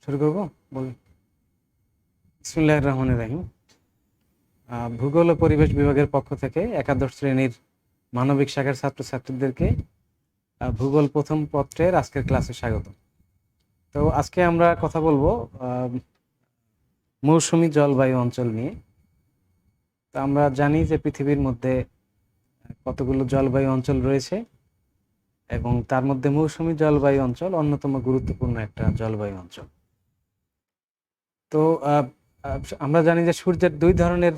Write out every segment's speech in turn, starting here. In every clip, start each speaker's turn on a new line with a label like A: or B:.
A: শুরু করবো বল। বিসমিল্লাহির রহমানির রহিম। ভূগোল ও পরিবেশ বিভাগের পক্ষ থেকে একাদশ শ্রেণীর মানবিক শাখার ছাত্রছাত্রীদেরকে ভূগোল প্রথম পত্রের আজকের ক্লাসে স্বাগত। তো আজকে আমরা কথা বলবো মৌসুমী জলবায়ু অঞ্চল নিয়ে। তো আমরা জানি যে পৃথিবীর মধ্যে কতগুলো জলবায়ু অঞ্চল রয়েছে এবং তার মধ্যে মৌসুমী জলবায়ু অঞ্চল অন্যতম গুরুত্বপূর্ণ একটা জলবায়ু অঞ্চল। তো আমরা জানি যে সূর্যের দুই ধরনের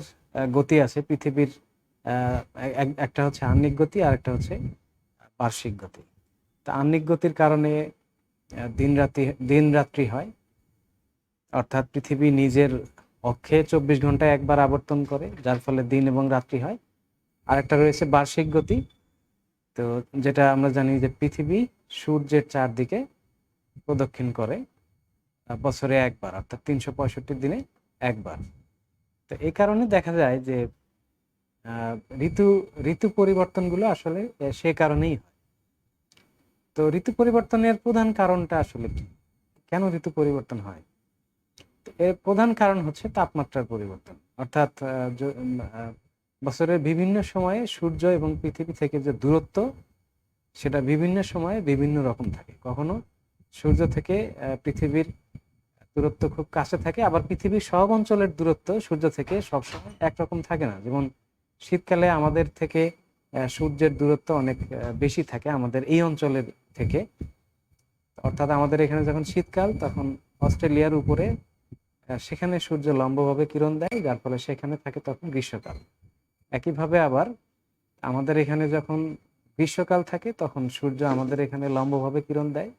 A: গতি আছে পৃথিবীর। একটা হচ্ছে আহ্নিক গতি আর একটা হচ্ছে বার্ষিক গতি। তা আহ্নিক গতির কারণে দিন রাত্রি হয়, অর্থাৎ পৃথিবী নিজের অক্ষে 24 ঘন্টায় একবার আবর্তন করে, যার ফলে দিন এবং রাত্রি হয়। আরেকটা রয়েছে বার্ষিক গতি, তো যেটা আমরা জানি যে পৃথিবী সূর্যের চারদিকে প্রদক্ষিণ করে বছরে একবার, অর্থাৎ 365 দিনে একবার। তো এই কারণে দেখা যায় যে ঋতু ঋতু পরিবর্তনগুলো আসলে সে কারণেই হয়। তো ঋতু পরিবর্তনের প্রধান কারণটা আসলে কি, কেন ঋতু পরিবর্তন হয়? এর প্রধান কারণ হচ্ছে তাপমাত্রার পরিবর্তন, অর্থাৎ বছরের বিভিন্ন সময়ে সূর্য এবং পৃথিবী থেকে যে দূরত্ব, সেটা বিভিন্ন সময়ে বিভিন্ন রকম থাকে। কখনো সূর্য থেকে পৃথিবীর দূরত্ব খুব কাছে থাকে, আবার পৃথিবীর সব অঞ্চলের দূরত্ব সূর্য থেকে সবসময় একরকম থাকে না। যেমন শীতকালে আমাদের থেকে সূর্যের দূরত্ব অনেক বেশি থাকে আমাদের এই অঞ্চলের থেকে, অর্থাৎ আমাদের এখানে যখন শীতকাল তখন অস্ট্রেলিয়ার উপরে সেখানে সূর্য লম্বভাবে কিরণ দেয়, যার ফলে সেখানে থাকে তখন গ্রীষ্মকাল। একইভাবে আবার আমাদের এখানে যখন গ্রীষ্মকাল থাকে তখন সূর্য আমাদের এখানে লম্বভাবে কিরণ দেয়,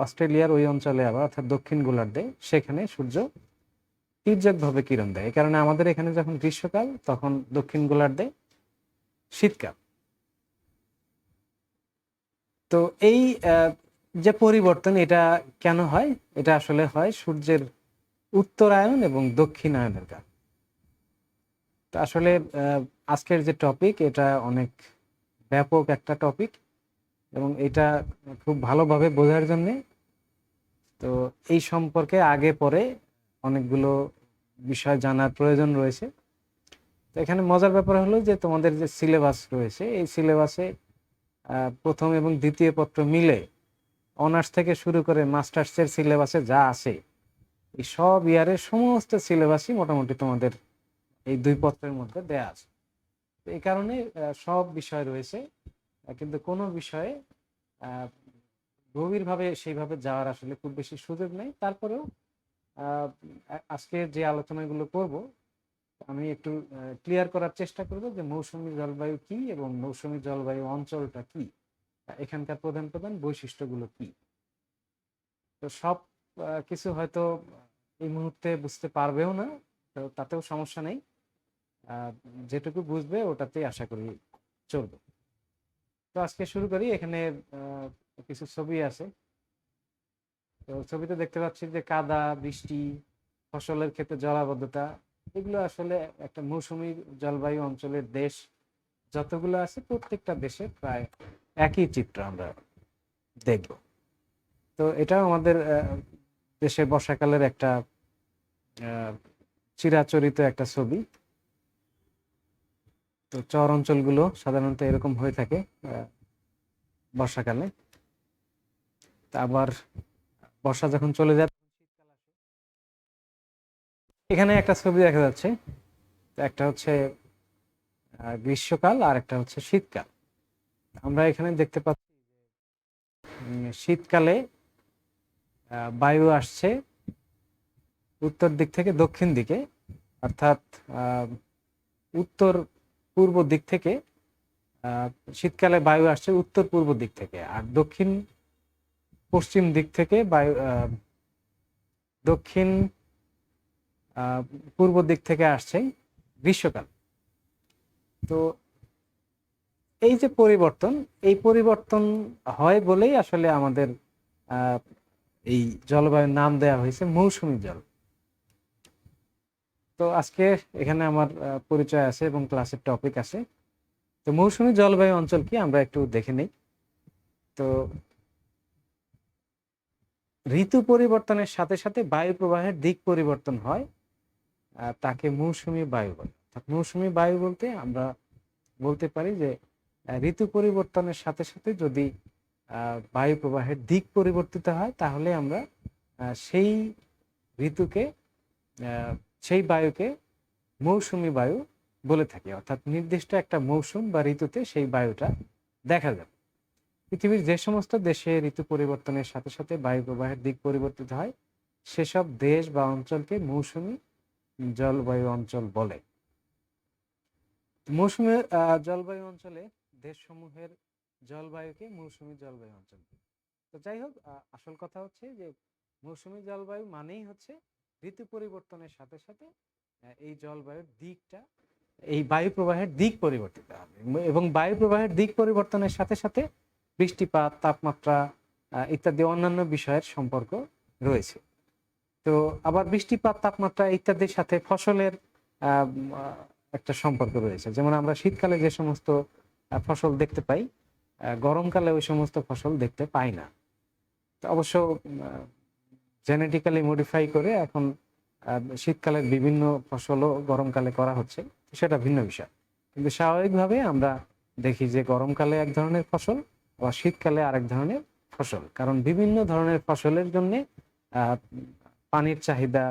A: অস্ট্রেলিয়ার ওই অঞ্চলে আবার অর্থাৎ দক্ষিণ গোলার্ধে সেখানে সূর্য তির্যকভাবে কিরণ দেয়। এই কারণে আমাদের এখানে যখন গ্রীষ্মকাল তখন দক্ষিণ গোলার্ধে শীতকাল। তো এই যে পরিবর্তন, এটা কেন হয়? এটা আসলে হয় সূর্যের উত্তরায়ণ এবং দক্ষিণায়নের কারণে। তো আসলে আজকের যে টপিক, এটা অনেক ব্যাপক একটা টপিক এবং এটা খুব ভালোভাবে বোঝার জন্য তো এই সম্পর্কে আগে পরে অনেকগুলো বিষয় জানার প্রয়োজন রয়েছে। তো এখানে মজার ব্যাপার হলো যে তোমাদের যে সিলেবাস রয়েছে, এই সিলেবাসে প্রথম এবং দ্বিতীয় পত্র মিলে অনার্স থেকে শুরু করে মাস্টার্সের সিলেবাসে যা আছে, এই সব ইয়ারের সমস্ত সিলেবাসই মোটামুটি তোমাদের এই দুই পত্রের মধ্যে দেয়া আছে। এই কারণে সব বিষয় রয়েছে, কিন্তু কোনো বিষয়ে গভীরভাবে সেইভাবে যাওয়ার আসলে খুব বেশি সুযোগ নেই। তারপরেও আজকে যে আলোচনাগুলো করব, আমি একটু ক্লিয়ার করার চেষ্টা করব যে মৌসুমী জলবায়ু কি এবং মৌসুমী জলবায়ু অঞ্চলটা কি, এখানকার প্রধান প্রধান বৈশিষ্ট্যগুলো কি। তো সব কিছু হয়তো এই মুহূর্তে বুঝতে পারবেও না, তো তাতেও সমস্যা নেই। যেটুকু বুঝবে ওটাতেই আশা করি চলবে। তো আজকে শুরু করি। এখানে কিছু ছবি আছে। তো ছবিতে দেখতে পাচ্ছি যে কাদা, বৃষ্টি, ফসলের ক্ষেত্রে জলাবদ্ধতা, এগুলো আসলে একটা মৌসুমী জলবায়ু অঞ্চলের দেশ যতগুলো আছে প্রত্যেকটা দেশে প্রায় একই চিত্র আমরা দেখব। তো এটাও আমাদের দেশের বর্ষাকালের একটা চিরাচরিত একটা ছবি। তো চর অঞ্চলগুলো সাধারণত এরকম হয়ে থাকে বর্ষাকালে। আবার বর্ষা যখন চলে যায়, এখানে একটা ছবি দেখা যাচ্ছে, একটা হচ্ছে গ্রীষ্মকাল আর একটা হচ্ছে শীতকাল। আমরা এখানে দেখতে পাচ্ছি শীতকালে বায়ু আসছে উত্তর দিক থেকে দক্ষিণ দিকে, অর্থাৎ উত্তর পূর্ব দিক থেকে শীতকালে বায়ু আসছে উত্তর পূর্ব দিক থেকে, আর দক্ষিণ পশ্চিম দিক থেকে বায়ু দক্ষিণ পূর্ব দিক থেকে আসছে গ্রীষ্মকাল। তো এই যে পরিবর্তন, এই পরিবর্তন হয় বলেই আসলে আমাদের এই জলবায়ুর নাম দেওয়া হয়েছে মৌসুমী জল। তো আজকে এখানে আমার পরিচয় আছে এবং ক্লাসের টপিক আছে। তো মৌসুমী জলবায়ু অঞ্চল কি আমরা একটু দেখে নেই। তো ঋতু পরিবর্তনের সাথে সাথে বায়ু প্রবাহের দিক পরিবর্তন হয়, তাকে মৌসুমী বায়ু বলে। অর্থাৎ মৌসুমী বায়ু বলতে আমরা বলতে পারি যে ঋতু পরিবর্তনের সাথে সাথে যদি বায়ু প্রবাহের দিক পরিবর্তিত হয়, তাহলে আমরা সেই ঋতুকে সেই বায়ুকে মৌসুমী বায়ু বলে থাকি। অর্থাৎ নির্দিষ্ট একটা মৌসুম বা ঋতুতে সেই বায়ুটা দেখা যাবে। পৃথিবীর যে সমস্ত দেশে ঋতু পরিবর্তনের সাথে সাথে বায়ু প্রবাহের দিক পরিবর্তিত হয়, সেসব দেশ বা অঞ্চলকে মৌসুমী জলবায়ু অঞ্চল বলে। মৌসুমী জলবায়ু অঞ্চলে দেশসমূহের জলবায়ুকে মৌসুমী জলবায়ু অঞ্চল বলে। তো যাই হোক, আসল কথা হচ্ছে যে মৌসুমী জলবায়ু মানেই হচ্ছে ঋতু পরিবর্তনের সাথে সাথে এই জলবায়ুর দিকটা, এই বায়ু প্রবাহের দিক পরিবর্তিত হবে, এবং বায়ু প্রবাহের দিক পরিবর্তনের সাথে সাথে বৃষ্টিপাত, তাপমাত্রা ইত্যাদি অন্যান্য বিষয়ের সম্পর্ক রয়েছে। তো আবার বৃষ্টিপাত, তাপমাত্রা ইত্যাদির সাথে ফসলের একটা সম্পর্ক রয়েছে। যেমন আমরা শীতকালে যে সমস্ত ফসল দেখতে পাই, গরমকালে ওই সমস্ত ফসল দেখতে পাই না। তো অবশ্য জেনেটিক্যালি মডিফাই করে এখন শীতকালের বিভিন্ন ফসলও গরমকালে করা হচ্ছে, সেটা ভিন্ন বিষয়। কিন্তু স্বাভাবিকভাবে আমরা দেখি যে গরমকালে এক ধরনের ফসল, আবার শীতকালে আরেক ধরনের ফসল। কারণ বিভিন্ন ধরনের ফসলের জন্য পানির চাহিদা,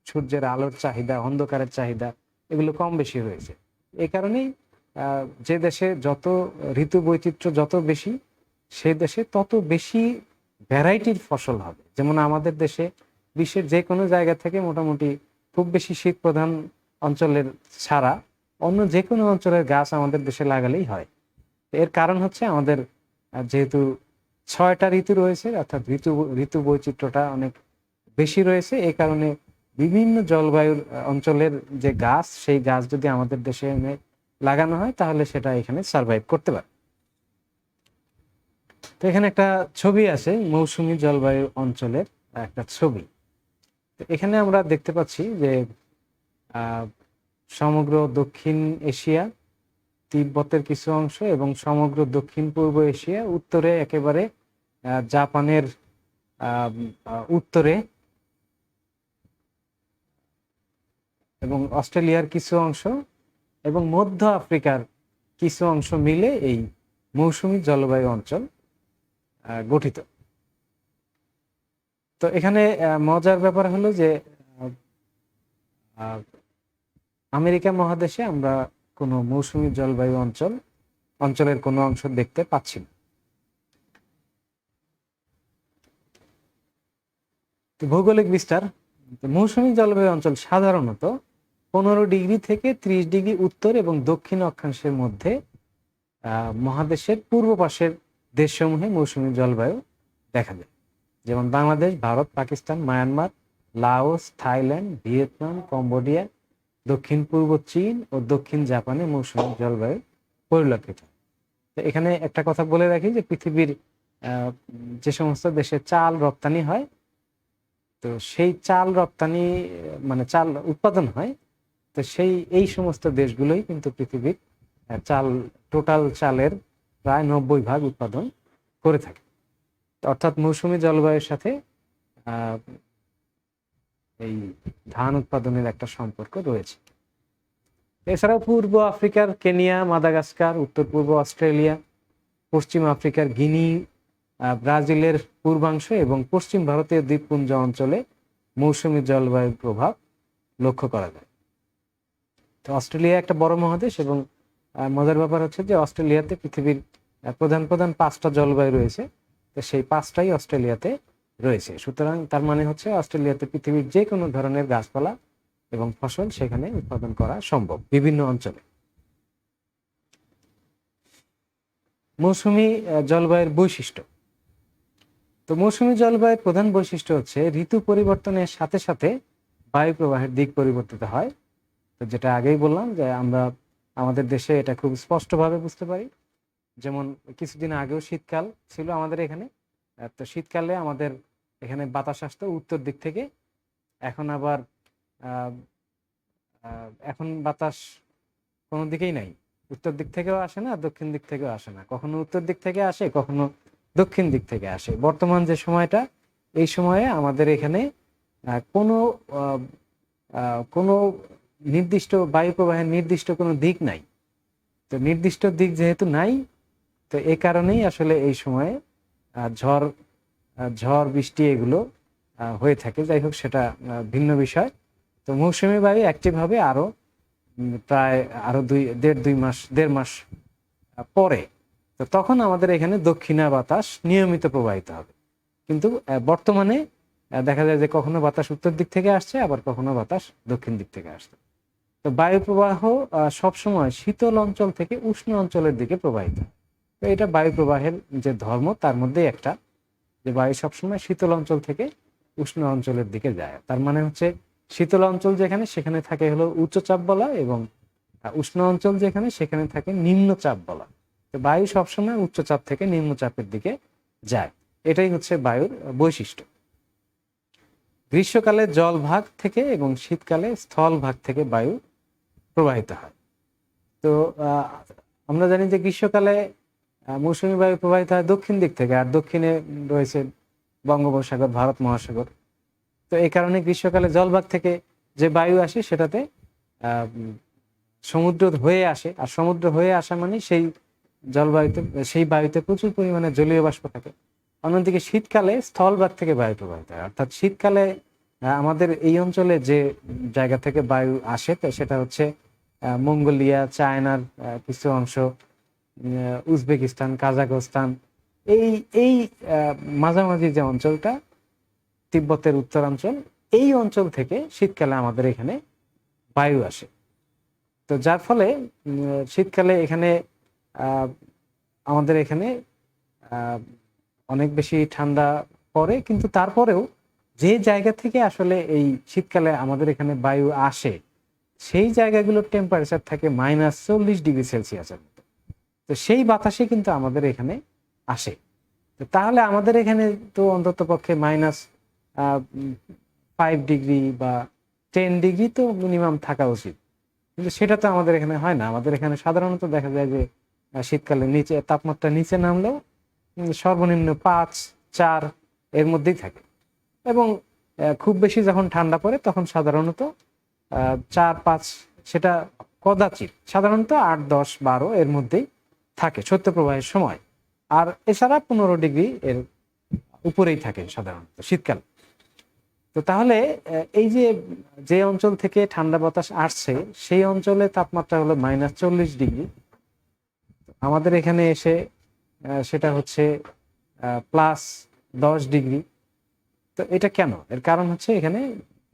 A: সূর্যের আলোর চাহিদা, অন্ধকারের চাহিদা এগুলো কম বেশি হয়েছে। এই কারণেই যে দেশে যত ঋতু বৈচিত্র্য যত বেশি, সেই দেশে তত বেশি ভ্যারাইটির ফসল হবে। যেমন আমাদের দেশে বিশ্বের যে কোনো জায়গা থেকে মোটামুটি খুব বেশি শীত প্রধান অঞ্চলের ছাড়া অন্য যে কোনো অঞ্চলের গাছ আমাদের দেশে লাগালেই হয়। এর কারণ হচ্ছে আমাদের যেহেতু 6টা ঋতু রয়েছে, অর্থাৎ ঋতু বৈচিত্র্যটা অনেক বেশি রয়েছে। এই কারণে বিভিন্ন জলবায়ুর অঞ্চলের যে গাছ, সেই গাছ যদি আমাদের দেশে এনে লাগানো হয়, তাহলে সেটা এখানে সার্ভাইভ করতে পারে। তো এখানে একটা ছবি আছে মৌসুমী জলবায়ু অঞ্চলের একটা ছবি। তো এখানে আমরা দেখতে পাচ্ছি যে সমগ্র দক্ষিণ এশিয়া, তিব্বতের কিছু অংশ এবং সমগ্র দক্ষিণ পূর্ব এশিয়া, উত্তরে একেবারে জাপানের উত্তরে এবং অস্ট্রেলিয়ার কিছু অংশ এবং মধ্য আফ্রিকার কিছু অংশ মিলে এই মৌসুমী জলবায়ু অঞ্চল গঠিত। তো এখানে মজার ব্যাপার হলো যে আমেরিকা মহাদেশে আমরা কোনো মৌসুমী জলবায়ু অঞ্চলের কোনো অংশ দেখতে পাচ্ছি না। ভৌগোলিক বিস্তার। মৌসুমী জলবায়ু অঞ্চল সাধারণত 15 ডিগ্রি থেকে 30 ডিগ্রি উত্তর এবং দক্ষিণ অক্ষাংশের মধ্যে মহাদেশের পূর্ব পাশের দেশসমূহে মৌসুমী জলবায়ু দেখা যায়। যেমন Bangladesh, Bharat, Pakistan, Myanmar, Laos, Thailand, Vietnam, Cambodia, দক্ষিণ পূর্ব চীন ও দক্ষিণ জাপানে মৌসুমী জলবায়ু পরিলক্ষিত। তো এখানে একটা কথা বলে রাখি যে পৃথিবীর যে সমস্ত দেশে চাল রপ্তানি হয়, তো সেই চাল রপ্তানি মানে চাল উৎপাদন হয়, তো এই সমস্ত দেশগুলোই কিন্তু পৃথিবীর টোটাল চালের প্রায় 90% উৎপাদন করে থাকে। অর্থাৎ মৌসুমী জলবায়ুর সাথে এই ধান উৎপাদনের একটা সম্পর্ক রয়েছে। এছাড়াও পূর্ব আফ্রিকার কেনিয়া, মাদাগাস্কার, উত্তর পূর্ব অস্ট্রেলিয়া, পশ্চিম আফ্রিকার গিনি, ব্রাজিলের পূর্বাংশ এবং পশ্চিম ভারতীয় দ্বীপপুঞ্জ অঞ্চলে মৌসুমী জলবায়ুর প্রভাব লক্ষ্য করা যায়। তো অস্ট্রেলিয়া একটা বড় মহাদেশ এবং মজার ব্যাপার হচ্ছে যে অস্ট্রেলিয়াতে পৃথিবীর প্রধান 5টা জলবায়ু রয়েছে। তো সেই 5টাই অস্ট্রেলিয়াতে রয়েছে। সুতরাং তার মানে হচ্ছে অস্ট্রেলিয়াতে পৃথিবীর যে কোনো ধরনের গাছপালা এবং ফসল সেখানে উৎপাদন করা সম্ভব বিভিন্ন অঞ্চলে। মৌসুমী জলবায়ুর বৈশিষ্ট্য। তো মৌসুমী জলবায়ুর প্রধান বৈশিষ্ট্য হচ্ছে ঋতু পরিবর্তনের সাথে সাথে বায়ু প্রবাহের দিক পরিবর্তিত হয়। তো যেটা আগেই বললাম যে আমরা আমাদের দেশে এটা খুব স্পষ্টভাবে বুঝতে পারি। যেমন কিছুদিন আগেও শীতকাল ছিল আমাদের এখানে। তো শীতকালে আমাদের এখানে বাতাস আসতো উত্তর দিক থেকে। এখন আবার এখন বাতাস কোনো দিকেই নাই, উত্তর দিক থেকেও আসে না, দক্ষিণ দিক থেকেও আসে না। কখনো উত্তর দিক থেকে আসে, কখনো দক্ষিণ দিক থেকে আসে। বর্তমান যে সময়টা, এই সময়ে আমাদের এখানে কোনো আহ, কোনো নির্দিষ্ট বায়ু প্রবাহের নির্দিষ্ট কোনো দিক নাই। তো নির্দিষ্ট দিক যেহেতু নাই, তো এই কারণেই আসলে এই সময়ে ঝড় ঝড় বৃষ্টি এগুলো হয়ে থাকে। যাই হোক, সেটা ভিন্ন বিষয়। তো মৌসুমী বায়ু অ্যাক্টিভ হবে আরো প্রায় আরো 1.5 মাস পরে। তো তখন আমাদের এখানে দক্ষিণা বাতাস নিয়মিত প্রবাহিত হবে। কিন্তু বর্তমানে দেখা যায় যে কখনো বাতাস উত্তর দিক থেকে আসছে, আবার কখনো বাতাস দক্ষিণ দিক থেকে আসছে। তো বায়ু প্রবাহ সবসময় শীতল অঞ্চল থেকে উষ্ণ অঞ্চলের দিকে প্রবাহিত। তো এটা বায়ু প্রবাহের যে ধর্ম তার মধ্যেই একটা, যে বায়ু সবসময় শীতল অঞ্চল থেকে উষ্ণ অঞ্চলের দিকে যায়। তার মানে হচ্ছে শীতল অঞ্চল যেখানে, সেখানে থাকে হলো উচ্চচাপ বলয়, এবং উষ্ণ অঞ্চল যেখানে, সেখানে থাকে নিম্নচাপ বলয়। তো বায়ু সবসময় উচ্চচাপ থেকে নিম্নচাপের দিকে যায়। এটাই হচ্ছে বায়ুর বৈশিষ্ট্য। গ্রীষ্মকালে জলভাগ থেকে এবং শীতকালে স্থলভাগ থেকে বায়ু প্রবাহিত হয়। তো আমরা জানি যে গ্রীষ্মকালে মৌসুমী বায়ু প্রবাহিত হয় দক্ষিণ দিক থেকে, আর দক্ষিণে রয়েছে বঙ্গোপসাগর, ভারত মহাসাগর। তো এই কারণে গ্রীষ্মকালে জলভাগ থেকে যে বায়ু আসে সেটাতে সমুদ্র হয়ে আসে, আর সমুদ্র হয়ে আসা মানে সেই বায়ুতে প্রচুর পরিমাণে জলীয় বাষ্প থাকে। অন্যদিকে শীতকালে স্থলভাগ থেকে বায়ু প্রবাহিত হয়, অর্থাৎ শীতকালে আমাদের এই অঞ্চলে যে জায়গা থেকে বায়ু আসে সেটা হচ্ছে মঙ্গোলিয়া, চায়নার কিছু অংশ, উজবেকিস্তান, কাজাখস্তান, এই এই মাঝামাঝি যে অঞ্চলটা, তিব্বতের উত্তরাঞ্চল, এই অঞ্চল থেকে শীতকালে আমাদের এখানে বায়ু আসে। তো যার ফলে শীতকালে এখানে আমাদের এখানে অনেক বেশি ঠান্ডা পড়ে। কিন্তু তারপরেও যে জায়গা থেকে আসলে এই শীতকালে আমাদের এখানে বায়ু আসে, সেই জায়গাগুলোর টেম্পারেচার থাকে -40°C মতো। তো সেই বাতাসে কিন্তু আমাদের এখানে আসে। তো তাহলে আমাদের এখানে তো অন্তত পক্ষে -5 ডিগ্রি বা 10 ডিগ্রি তো মিনিমাম থাকা উচিত, কিন্তু সেটা তো আমাদের এখানে হয় না। আমাদের এখানে সাধারণত দেখা যায় যে শীতকালে তাপমাত্রা নিচে নামলেও সর্বনিম্ন 5-4 এর মধ্যেই থাকে, এবং খুব বেশি যখন ঠান্ডা পড়ে তখন সাধারণত 4-5, সেটা কদাচিৎ, সাধারণত 8-10-12 এর মধ্যেই থাকে শৈত্যপ্রবাহের সময়। আর এছাড়া 15 ডিগ্রি এর উপরেই থাকে সাধারণত শীতকাল। তো তাহলে এই যে অঞ্চল থেকে ঠান্ডা বাতাস আসছে, সেই অঞ্চলে তাপমাত্রা হলো -40 ডিগ্রি। আমাদের এখানে এসে সেটা হচ্ছে +10 ডিগ্রি। তো এটা কেন? এর কারণ হচ্ছে এখানে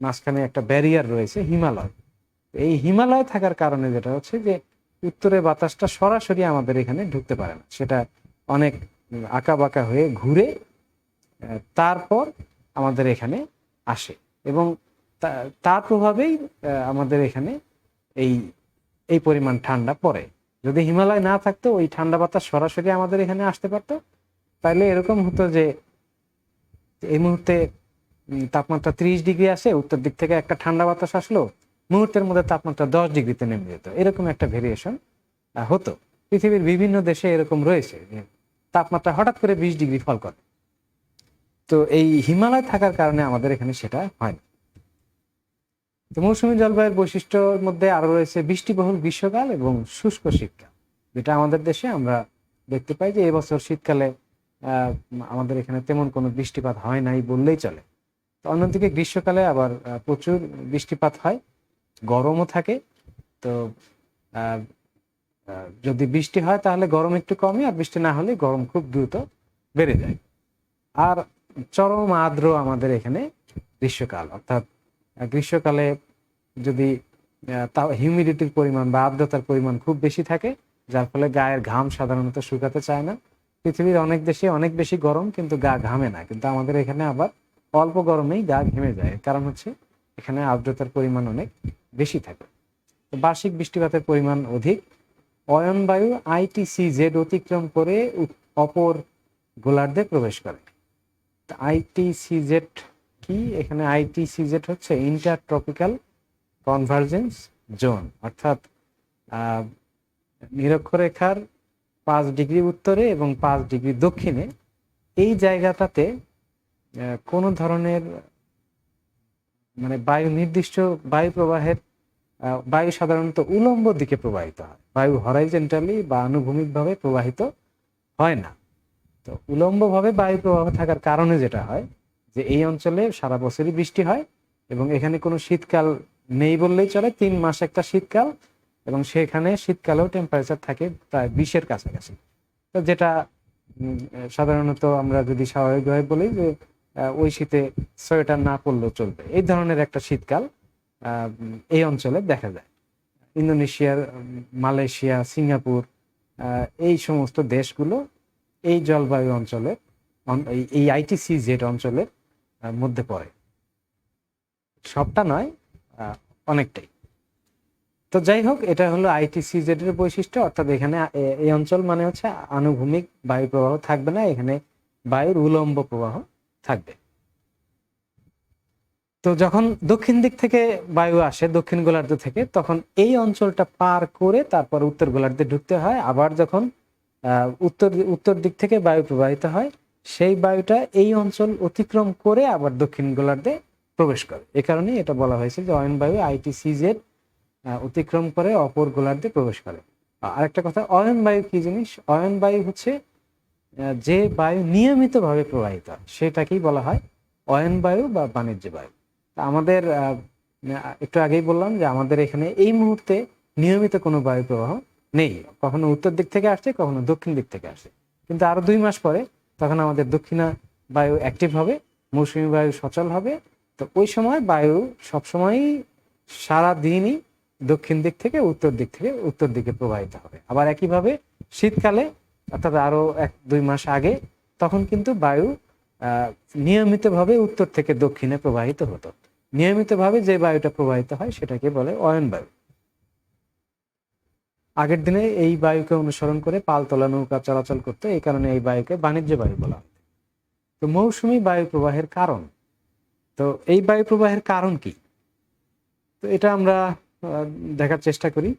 A: মাঝখানে একটা ব্যারিয়ার রয়েছে, হিমালয়। এই হিমালয় থাকার কারণে যেটা হচ্ছে যে উত্তরে বাতাসটা সরাসরি আমাদের এখানে ঢুকতে পারে না, সেটা অনেক আঁকা বাঁকা হয়ে ঘুরে তারপর আমাদের এখানে আসে, এবং তার প্রভাবেই আমাদের এখানে এই এই পরিমাণ ঠান্ডা পড়ে। যদি হিমালয় না থাকতো, ওই ঠান্ডা বাতাস সরাসরি আমাদের এখানে আসতে পারতো, তাহলে এরকম হতো যে এই মুহূর্তে তাপমাত্রা 30 ডিগ্রি আসে, উত্তর দিক থেকে একটা ঠান্ডা বাতাস আসলো, মুহূর্তের মধ্যে তাপমাত্রা 10 ডিগ্রিতে নেমে যেত। এরকম একটা ভেরিয়েশন হতো। পৃথিবীর বিভিন্ন দেশে এরকম রয়েছে যে তাপমাত্রা হঠাৎ করে 20 ডিগ্রি ফল করে। তো এই হিমালয় থাকার কারণে আমাদের এখানে সেটা হয় না। তো মৌসুমী জলবায়ুর বৈশিষ্ট্যের মধ্যে আরো রয়েছে বৃষ্টিবহুল গ্রীষ্মকাল এবং শুষ্ক শীতকাল, যেটা আমাদের দেশে আমরা দেখতে পাই যে এবছর শীতকালে আমাদের এখানে তেমন কোনো বৃষ্টিপাত হয় নাই বললেই চলে। তো অন্যদিকে গ্রীষ্মকালে আবার প্রচুর বৃষ্টিপাত হয়, গরমও থাকে। তো যদি বৃষ্টি হয় তাহলে গরম একটু কমে, আর বৃষ্টি না হলে গরম খুব দ্রুত বেড়ে যায়। আর চরম আর্দ্র আমাদের এখানে গ্রীষ্মকাল, অর্থাৎ গ্রীষ্মকালে যদি হিউমিডিটির পরিমাণ বা আর্দ্রতার পরিমাণ খুব বেশি থাকে, যার ফলে গায়ের ঘাম সাধারণত শুকাতে চায় না। পৃথিবীর অনেক দেশে অনেক বেশি গরম কিন্তু গা ঘামে না, কিন্তু আমাদের এখানে আবার অল্প গরমেই গা ঘেমে যায়। কারণ হচ্ছে এখানে আর্দ্রতার পরিমাণ অনেক বেশি থাকে। বার্ষিক বৃষ্টিপাতের পরিমাণ অধিক। অয়নবায়ু ITCZ অতিক্রম করে অপর গোলার্ধে প্রবেশ করে। ITCZ কি? এখানে ITCZ হচ্ছে ইন্টার ট্রপিক্যাল কনভার্জেন্স জোন, অর্থাৎ নিরক্ষরেখার 5 ডিগ্রি উত্তরে এবং 5 ডিগ্রি দক্ষিণে এই জায়গাটাতে কোনো ধরনের মানে বায়ু নির্দিষ্ট বায়ু প্রবাহের বায়ু সাধারণত উলম্ব দিকে প্রবাহিত হয়, বায়ু হরাইজন্টালি বা আনুভূমিকভাবে প্রবাহিত হয় না। তো উলম্বভাবে বায়ু প্রবাহ থাকার কারণে যেটা হয় যে এই অঞ্চলে সারা বছরই বৃষ্টি হয় এবং এখানে কোনো শীতকাল নেই বললেই চলে। 3 মাস একটা শীতকাল এবং সেখানে শীতকালেও টেম্পারেচার থাকে প্রায় 20-এর কাছাকাছি। তো যেটা সাধারণত আমরা যদি স্বাভাবিকভাবে বলি যে ওই শীতে সোয়েটার না পরলেও চলবে, এই ধরনের একটা শীতকাল এই অঞ্চলে দেখা যায়। ইন্দোনেশিয়ার, মালয়েশিয়া, সিঙ্গাপুর, এই সমস্ত দেশগুলো এই জলবায়ু অঞ্চলের এই ITCZ অঞ্চলের মধ্যে পড়ে। সবটা নয়, অনেকটাই। তো যাই হোক, এটা হলো ITCZ এর বৈশিষ্ট্য, অর্থাৎ এখানে এই অঞ্চল মানে হচ্ছে আনুভূমিক বায়ু প্রবাহ থাকবে না, এখানে বায়ুর উলম্ব প্রবাহ থাকবে। তো যখন দক্ষিণ দিক থেকে বায়ু আসে, দক্ষিণ গোলার্ধ থেকে, তখন এই অঞ্চলটা পার করে তারপর উত্তর গোলার্ধে ঢুকতে হয়। আবার যখন উত্তর দিক থেকে বায়ু প্রবাহিত হয়, সেই বায়ুটা এই অঞ্চল অতিক্রম করে আবার দক্ষিণ গোলার্ধে প্রবেশ করে। এ কারণেই এটা বলা হয়েছে যে অয়ন বায়ু ITCZ অতিক্রম করে অপর গোলার্ধে প্রবেশ করে। আরেকটা কথা, অয়ন বায়ু কি জিনিস? অয়ন বায়ু হচ্ছে যে বায়ু নিয়মিতভাবে প্রবাহিত হয় সেটাকেই বলা হয় অয়ন বায়ু বা বাণিজ্য বায়ু। আমাদের একটু আগেই বললাম যে আমাদের এখানে এই মুহূর্তে নিয়মিত কোনো বায়ু প্রবাহ নেই, কখনো উত্তর দিক থেকে আসছে, কখনো দক্ষিণ দিক থেকে আসে। কিন্তু আরো 2 মাস পরে তখন আমাদের দক্ষিণা বায়ু অ্যাক্টিভ হবে, মৌসুমী বায়ু সচল হবে। তো ওই সময় বায়ু সবসময়ই সারা দিনই দক্ষিণ দিক থেকে উত্তর দিকে প্রবাহিত হবে। আবার একইভাবে শীতকালে, অর্থাৎ আরো 1-2 মাস আগে, তখন কিন্তু বায়ু নিয়মিতভাবে উত্তর থেকে দক্ষিণে প্রবাহিত হতো। নিয়মিতভাবে যে বায়ুটা প্রবাহিত হয় সেটাকে বলে অয়ন বায়ু। আগের দিনে এই বায়ুকে অনুসরণ করে পালতোলা নৌকা চলাচল করতো, এই কারণে এই বায়ুকে বাণিজ্য বায়ু বলা হয়। তো মৌসুমী বায়ু প্রবাহের কারণ, তো এই বায়ু প্রবাহের কারণ কি? তো এটা আমরা দেখার চেষ্টা করি।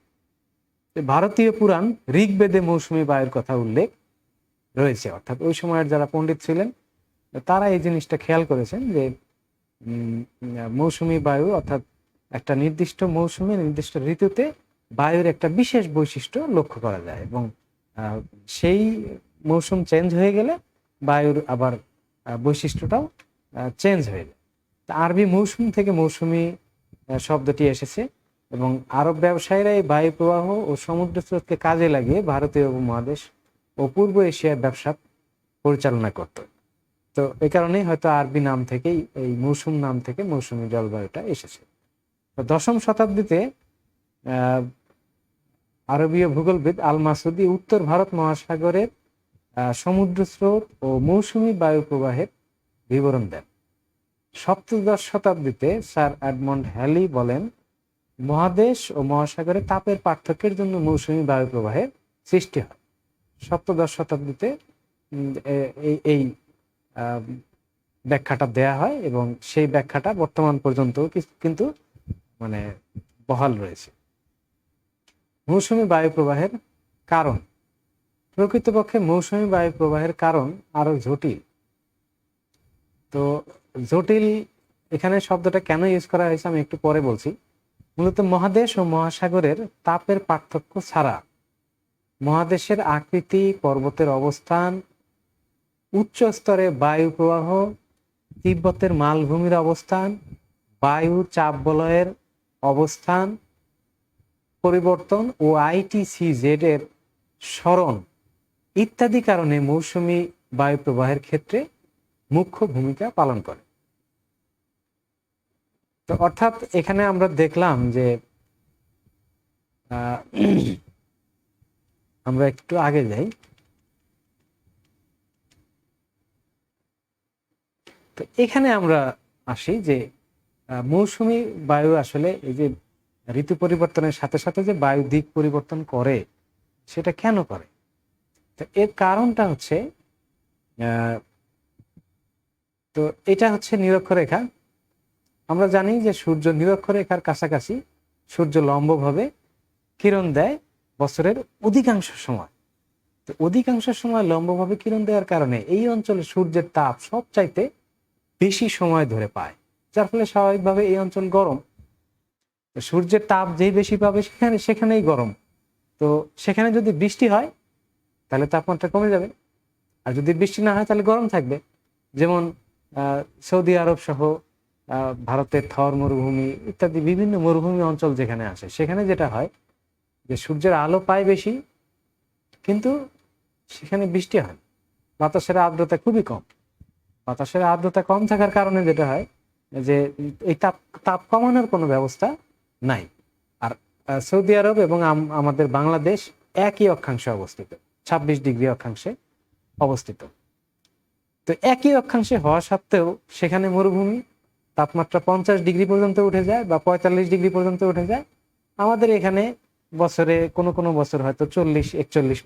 A: ভারতীয় পুরাণ ঋগ্বেদে মৌসুমী বায়ুর কথা উল্লেখ রয়েছে, অর্থাৎ ওই সময়ের যারা পণ্ডিত ছিলেন তারা এই জিনিসটা খেয়াল করেছেন যে মৌসুমী বায়ু, অর্থাৎ একটা নির্দিষ্ট মৌসুমে নির্দিষ্ট ঋতুতে বায়ুর একটা বিশেষ বৈশিষ্ট্য লক্ষ্য করা যায় এবং সেই মৌসুম চেঞ্জ হয়ে গেলে বায়ুর আবার বৈশিষ্ট্যটাও চেঞ্জ হয়ে যায়। আরবি মৌসুম থেকে মৌসুমী শব্দটি এসেছে এবং আরব ব্যবসায়ীরা এই বায়ু প্রবাহ ও সমুদ্র স্রোতকে কাজে লাগিয়ে ভারতীয় উপমহাদেশ ও পূর্ব এশিয়ার ব্যবসা পরিচালনা করত। তো এই কারণেই হয়তো আরবি নাম থেকেই, এই মৌসুম নাম থেকে মৌসুমী জলবায়ুটা এসেছে। তো 10ম শতাব্দীতে আরবীয় ভূগোলবিদ আল মাসুদি উত্তর ভারত মহাসাগরের সমুদ্র স্রোত ও মৌসুমী বায়ু প্রবাহের বিবরণ দেন। 17শ শতাব্দীতে স্যার এডমন্ড হ্যালি বলেন, মহাদেশ ও মহাসাগরে তাপের পার্থক্যের জন্য মৌসুমী বায়ু প্রবাহের সৃষ্টি হয়। 17শ শতাব্দীতে এই ব্যাখ্যাটা দেয়া হয় এবং সেই ব্যাখ্যাটা বর্তমান পর্যন্ত কিন্তু মানে বহাল রয়েছে। মৌসুমী বায়ু প্রবাহের কারণ, প্রকৃতপক্ষে মৌসুমী বায়ু প্রবাহের কারণ আরো জটিল। তো জটিল এখানে শব্দটা কেন ইউজ করা হয়েছে আমি একটু পরে বলছি। মূলত মহাদেশ ও মহাসাগরের তাপের পার্থক্য ছাড়া মহাদেশের আকৃতি, পর্বতের অবস্থান, উচ্চ স্তরে বায়ু প্রবাহ, তিব্বতের মালভূমির অবস্থান, বায়ু চাপ বলয়ের অবস্থান পরিবর্তন ও ITCZ এর সরণ ইত্যাদি কারণে মৌসুমী বায়ু প্রবাহের ক্ষেত্রে মুখ্য ভূমিকা পালন করে। তো অর্থাৎ এখানে আমরা দেখলাম যে আমরা একটু আগে যাই। তো এখানে আমরা আসি যে মৌসুমী বায়ু আসলে এই যে ঋতু পরিবর্তনের সাথে সাথে যে বায়ু দিক পরিবর্তন করে সেটা কেন করে? তো এর কারণটা হচ্ছে তো এটা হচ্ছে নিরক্ষরেখা। আমরা জানি যে সূর্য নিরক্ষরেখার কাছাকাছি, সূর্য লম্বভাবে কিরণ দেয় বছরের অধিকাংশ সময়। তো অধিকাংশ সময় লম্বভাবে কিরণ দেওয়ার কারণে এই অঞ্চলে সূর্যের তাপ সবচাইতে বেশি সময় ধরে পায়, যার ফলে স্বাভাবিকভাবে এই অঞ্চল গরম। সূর্যের তাপ যেই বেশি পাবে সেখানেই গরম। তো সেখানে যদি বৃষ্টি হয় তাহলে তাপমাত্রা কমে যাবে, আর যদি বৃষ্টি না হয় তাহলে গরম থাকবে। যেমন সৌদি আরব সহ ভারতের থর মরুভূমি ইত্যাদি বিভিন্ন মরুভূমি অঞ্চল যেখানে আসে, সেখানে যেটা হয় যে সূর্যের আলো পায় বেশি, কিন্তু সেখানে বৃষ্টি হয়, বাতাসের আর্দ্রতা খুবই কম। বাতাসের আর্দ্রতা কম থাকার কারণে যেটা হয় যে এই তাপ কমানোর কোনো ব্যবস্থা নাই। আর সৌদি আরব এবং আমাদের বাংলাদেশ একই অক্ষাংশে অবস্থিত, 26 ডিগ্রি অক্ষাংশে অবস্থিত। তো একই অক্ষাংশে হওয়া সত্ত্বেও সেখানে মরুভূমি, তাপমাত্রা 50 ডিগ্রি পর্যন্ত উঠে যায় বা 45 ডিগ্রি পর্যন্ত উঠে যায়। আমাদের এখানে বছরে কোনো কোনো বছর হয়তো 40-41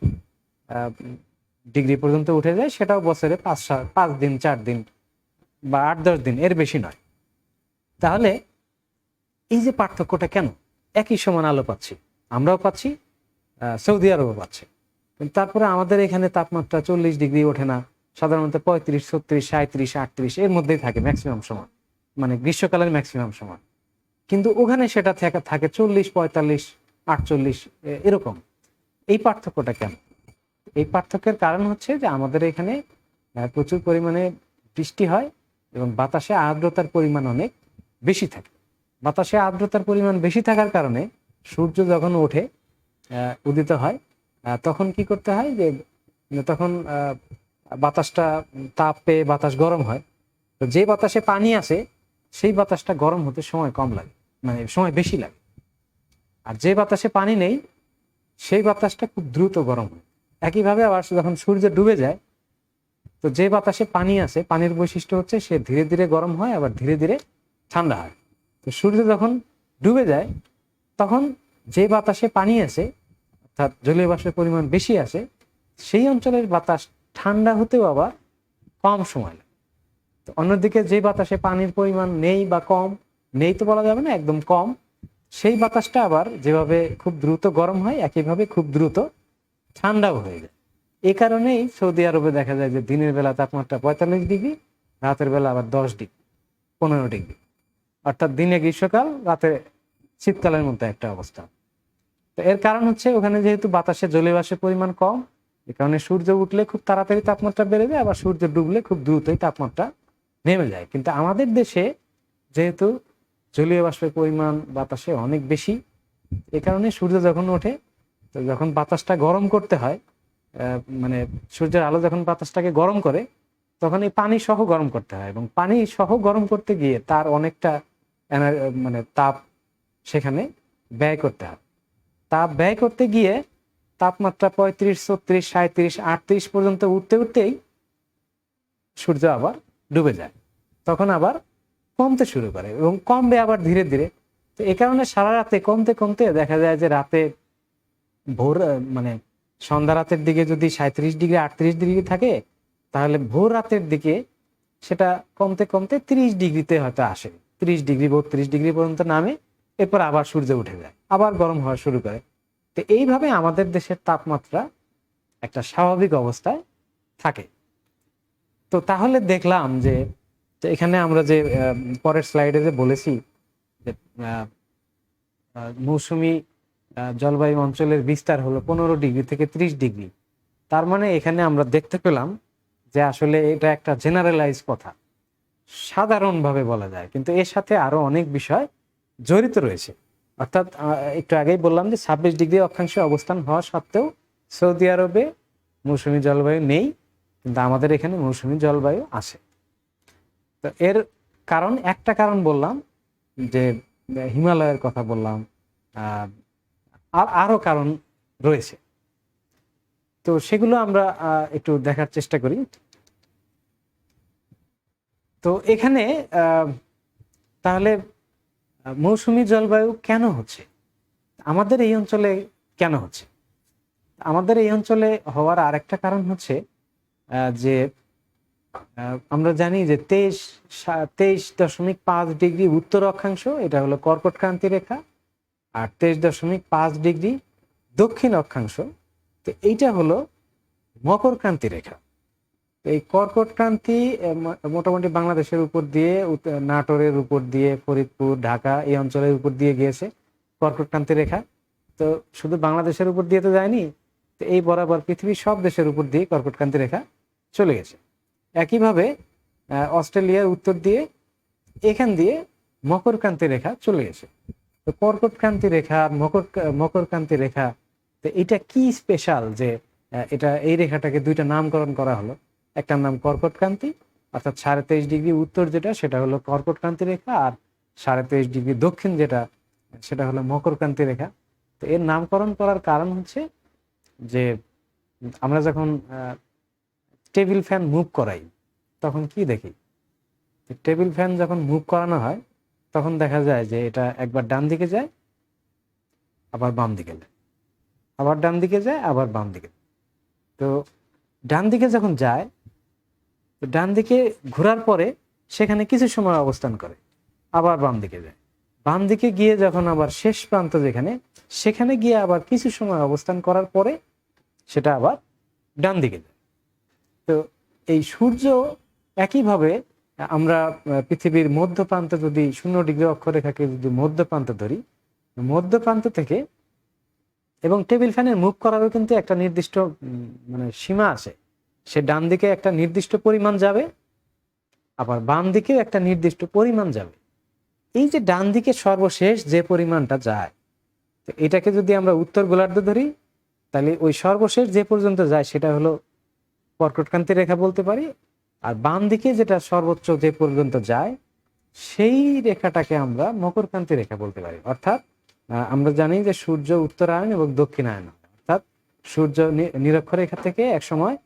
A: ডিগ্রি পর্যন্ত উঠে যায়, সেটাও বছরে 5 দিন 4 দিন বা 8-10 দিন, এর বেশি নয়। তাহলে এই যে পার্থক্যটা কেন? একই সমান আলো পাচ্ছি, আমরাও পাচ্ছি, সৌদি আরবও পাচ্ছে, কিন্তু তারপরে আমাদের এখানে তাপমাত্রা 40 ডিগ্রি ওঠে না, সাধারণত 35, 36, 37, 38 এর মধ্যেই থাকে ম্যাক্সিমাম সময়, মানে গ্রীষ্মকালের ম্যাক্সিমাম সময়। কিন্তু ওখানে সেটা থাকে 40, 45, 48 এরকম। এই পার্থক্যটা কেন? এই পার্থক্যের কারণ হচ্ছে যে আমাদের এখানে প্রচুর পরিমাণে বৃষ্টি হয় এবং বাতাসে আর্দ্রতার পরিমাণ অনেক বেশি থাকে। বাতাসে আর্দ্রতার পরিমাণ বেশি থাকার কারণে সূর্য যখন ওঠে, উদিত হয়, তখন কি করতে হয় যে তখন বাতাসটা তাপ পেয়ে বাতাস গরম হয়। তো যে বাতাসে পানি আছে সেই বাতাসটা গরম হতে সময় কম লাগে, মানে সময় বেশি লাগে। আর যে বাতাসে পানি নেই সেই বাতাসটা খুব দ্রুত গরম হয়। একইভাবে আবার যখন সূর্য ডুবে যায়, তো যে বাতাসে পানি আছে, পানির বৈশিষ্ট্য হচ্ছে সে ধীরে ধীরে গরম হয় আবার ধীরে ধীরে ঠান্ডা হয়। তো সূর্য যখন ডুবে যায় তখন যে বাতাসে পানি আছে, অর্থাৎ জলীয় বাষ্পের পরিমাণ বেশি আছে, সেই অঞ্চলের বাতাস ঠান্ডা হতেও আবার কম সময় লাগে। তো অন্যদিকে যে বাতাসে পানির পরিমাণ নেই বা কম, নেই তো বলা যাবে না, একদম কম, সেই বাতাসটা আবার যেভাবে খুব দ্রুত গরম হয় একইভাবে খুব দ্রুত ঠান্ডাও হয়ে যায়। এই কারণেই সৌদি আরবে দেখা যায় যে দিনের বেলা তাপমাত্রা 45 ডিগ্রি, রাতের বেলা আবার 10 ডিগ্রি, 15 ডিগ্রি, অর্থাৎ দিনে গ্রীষ্মকাল, রাতে শীতকালের মধ্যে একটা অবস্থা। তো এর কারণ হচ্ছে ওখানে যেহেতু বাতাসে জলীয় বাষ্পের পরিমাণ কম, এ কারণে সূর্য উঠলে খুব তাড়াতাড়ি তাপমাত্রা বেড়ে যায়, আবার সূর্য ডুবলে খুব দ্রুতই তাপমাত্রা নেমে যায়। কিন্তু আমাদের দেশে যেহেতু জলীয় বাষ্পের পরিমাণ বাতাসে অনেক বেশি, এ কারণে সূর্য যখন ওঠে, তো যখন বাতাসটা গরম করতে হয়, মানে সূর্যের আলো যখন বাতাসটাকে গরম করে, তখন এই পানি সহ গরম করতে হয়, এবং পানি সহ গরম করতে গিয়ে তার অনেকটা মানে তাপ সেখানে ব্যয় করতে হয়। তাপ ব্যয় করতে গিয়ে তাপমাত্রা 35, 36, 37, 38 পর্যন্ত উঠতে উঠতেই সূর্য আবার ডুবে যায়, তখন আবার কমতে শুরু করে এবং কমবে আবার ধীরে ধীরে। তো এ কারণে সারা রাতে কমতে কমতে দেখা যায় যে রাতে ভোর মানে সন্ধ্যা রাতের দিকে যদি 37 ডিগ্রি 38 ডিগ্রি থাকে, তাহলে ভোর রাতের দিকে সেটা কমতে কমতে 30 ডিগ্রিতে হয়তো আসে, 30 ডিগ্রি 32 ডিগ্রি পর্যন্ত নামে, এরপর আবার সূর্য উঠে যায়, আবার গরম হওয়া শুরু করে। তো এইভাবে আমাদের দেশের তাপমাত্রা একটা স্বাভাবিক অবস্থায় থাকে। তো তাহলে দেখলাম যে এখানে আমরা যে পরের স্লাইডে যে বলেছি যে মৌসুমী জলবায়ু অঞ্চলের বিস্তার হলো 15 ডিগ্রি থেকে 30 ডিগ্রি। তার মানে এখানে আমরা দেখতে পেলাম যে আসলে এটা একটা জেনারেলাইজ কথা, সাধারণভাবে বলা যায়, কিন্তু এর সাথে আরো অনেক বিষয় জড়িত রয়েছে। অর্থাৎ একটু আগেই বললাম যে 26 ডিগ্রি অক্ষাংশে অবস্থান হওয়া সত্ত্বেও সৌদি আরবে মৌসুমী জলবায়ু নেই, কিন্তু আমাদের এখানে মৌসুমী জলবায়ু আছে। তো এর কারণ, একটা কারণ বললাম যে হিমালয়ের কথা বললাম, আর আরো কারণ রয়েছে। তো সেগুলো আমরা একটু দেখার চেষ্টা করি। তো এখানে তাহলে মৌসুমী জলবায়ু কেন হচ্ছে, আমাদের এই অঞ্চলে কেন হচ্ছে? আমাদের এই অঞ্চলে হওয়ার আরেকটা কারণ হচ্ছে যে আমরা জানি যে 23.5 ডিগ্রি উত্তর অক্ষাংশ, এটা হলো কর্কট ক্রান্তি রেখা, আর 23.5 ডিগ্রি দক্ষিণ অক্ষাংশ, তো এইটা হলো মকর ক্রান্তি রেখা। তো এই কর্কট ক্রান্তি মোটামুটি বাংলাদেশের উপর দিয়ে নাটোরের উপর দিয়ে ফরিদপুর ঢাকা এই অঞ্চলের উপর দিয়ে গিয়েছে কর্কট ক্রান্তি রেখা। তো শুধু বাংলাদেশের উপর দিয়ে তো যায়নি, তো এই বরাবর পৃথিবীর সব দেশের উপর দিয়ে কর্কট ক্রান্তি রেখা চলে গেছে। একইভাবে অস্ট্রেলিয়ার উত্তর দিয়ে এখান দিয়ে মকর ক্রান্তি রেখা চলে গেছে। তো কর্কট ক্রান্তি রেখা, মকর ক্রান্তি রেখা, তো এটা কি স্পেশাল যে এটা এই রেখাটাকে দুইটা নামকরণ করা হলো? একটার নাম কর্কট ক্রান্তি, অর্থাৎ 23.5 ডিগ্রি উত্তর যেটা সেটা হলো কর্কট ক্রান্তি রেখা, আর 23.5 ডিগ্রি দক্ষিণ যেটা সেটা হলো মকর ক্রান্তি রেখা। তো এর নামকরণ করার কারণ হচ্ছে যে আমরা যখন টেবিল ফ্যান মুভ করাই তখন কি দেখি, টেবিল ফ্যান যখন মুভ করানো হয় তখন দেখা যায় যে এটা একবার ডান দিকে যায়, আবার বাম দিকে যায়, আবার ডান দিকে যায়, আবার বাম দিকে। তো ডান দিকে যখন যায়, ডান দিকে ঘোরার পরে সেখানে কিছু সময় অবস্থান করে, আবার বাম দিকে যায়, বাম দিকে গিয়ে যখন আবার শেষ প্রান্ত যেখানে সেখানে গিয়ে আবার কিছু সময় অবস্থান করার পরে সেটা আবার ডান দিকে যায়। তো এই সূর্য একইভাবে আমরা পৃথিবীর মধ্য প্রান্ত যদি 0 ডিগ্রি অক্ষরেখাকে যদি মধ্য প্রান্ত ধরি, মধ্য প্রান্ত থেকে, এবং টেবিল ফ্যানের মুভ করারও কিন্তু একটা নির্দিষ্ট মানে সীমা আছে। সে ডান দিকে একটা নির্দিষ্ট পরিমাণ যাবে, আবার বাম দিকেও একটা নির্দিষ্ট পরিমাণ যাবে। এই যে ডান দিকে সর্বশেষ যে পরিমাণটা যায়, তো এটাকে যদি আমরা উত্তর গোলার্ধ ধরি, তাহলে ওই সর্বশেষ যে পর্যন্ত যায় সেটা হলো কর্কটক্রান্তি রেখা বলতে পারি। আর বাম দিকে যেটা সর্বোচ্চ যে পর্যন্ত যায় সেই রেখাটাকে আমরা মকরক্রান্তি রেখা বলতে পারি। অর্থাৎ আমরা জানি যে সূর্য উত্তরায়ণ এবং দক্ষিণায়ন, অর্থাৎ সূর্য নিরক্ষরেখা থেকে একসময়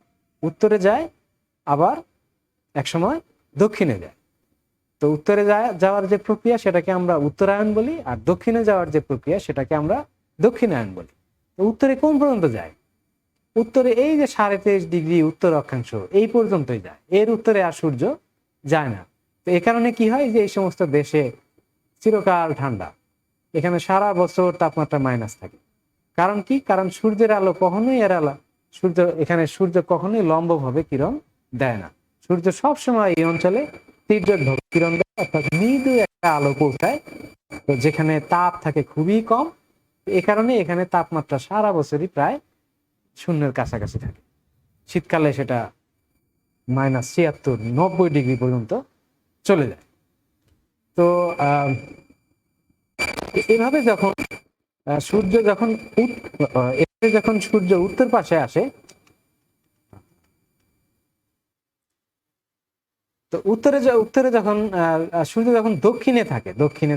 A: উত্তরে যায়, আবার একসময় দক্ষিণে যায়। তো উত্তরে যাওয়ার যে প্রক্রিয়া সেটাকে আমরা উত্তরায়ণ বলি, আর দক্ষিণে যাওয়ার যে প্রক্রিয়া সেটাকে আমরা দক্ষিণায়ন বলি। তো উত্তরে কোন পর্যন্ত যায়? উত্তরে এই যে 23.5 ডিগ্রি উত্তর অক্ষাংশ এই পর্যন্তই যায়, এর উত্তরে আর সূর্য যায় না। তো এ কারণে কি হয় যে এই সমস্ত দেশে চিরকাল ঠান্ডা, এখানে সারা বছর তাপমাত্রা মাইনাস থাকে। কারণ কি? কারণ সূর্যের আলো কখনোই এখানে সূর্য কখনোই লম্বভাবে কিরণ দেয় না। সূর্য সবসময় এই অঞ্চলে তীর্যকভাবে কিরণ দেয়, অর্থাৎ মৃদু একটা আলো পৌঁছায়। তো যেখানে তাপ থাকে খুবই কম, এ কারণে এখানে তাপমাত্রা সারা বছরই প্রায় শূন্যের কাছাকাছি থাকে। শীতকালে সেটা -76-90 ডিগ্রি পর্যন্ত চলে যায়। তো এভাবে যখন সূর্য যখন সূর্য উত্তর পাশে আসে, তো উত্তরে যখন সূর্য যখন দক্ষিণে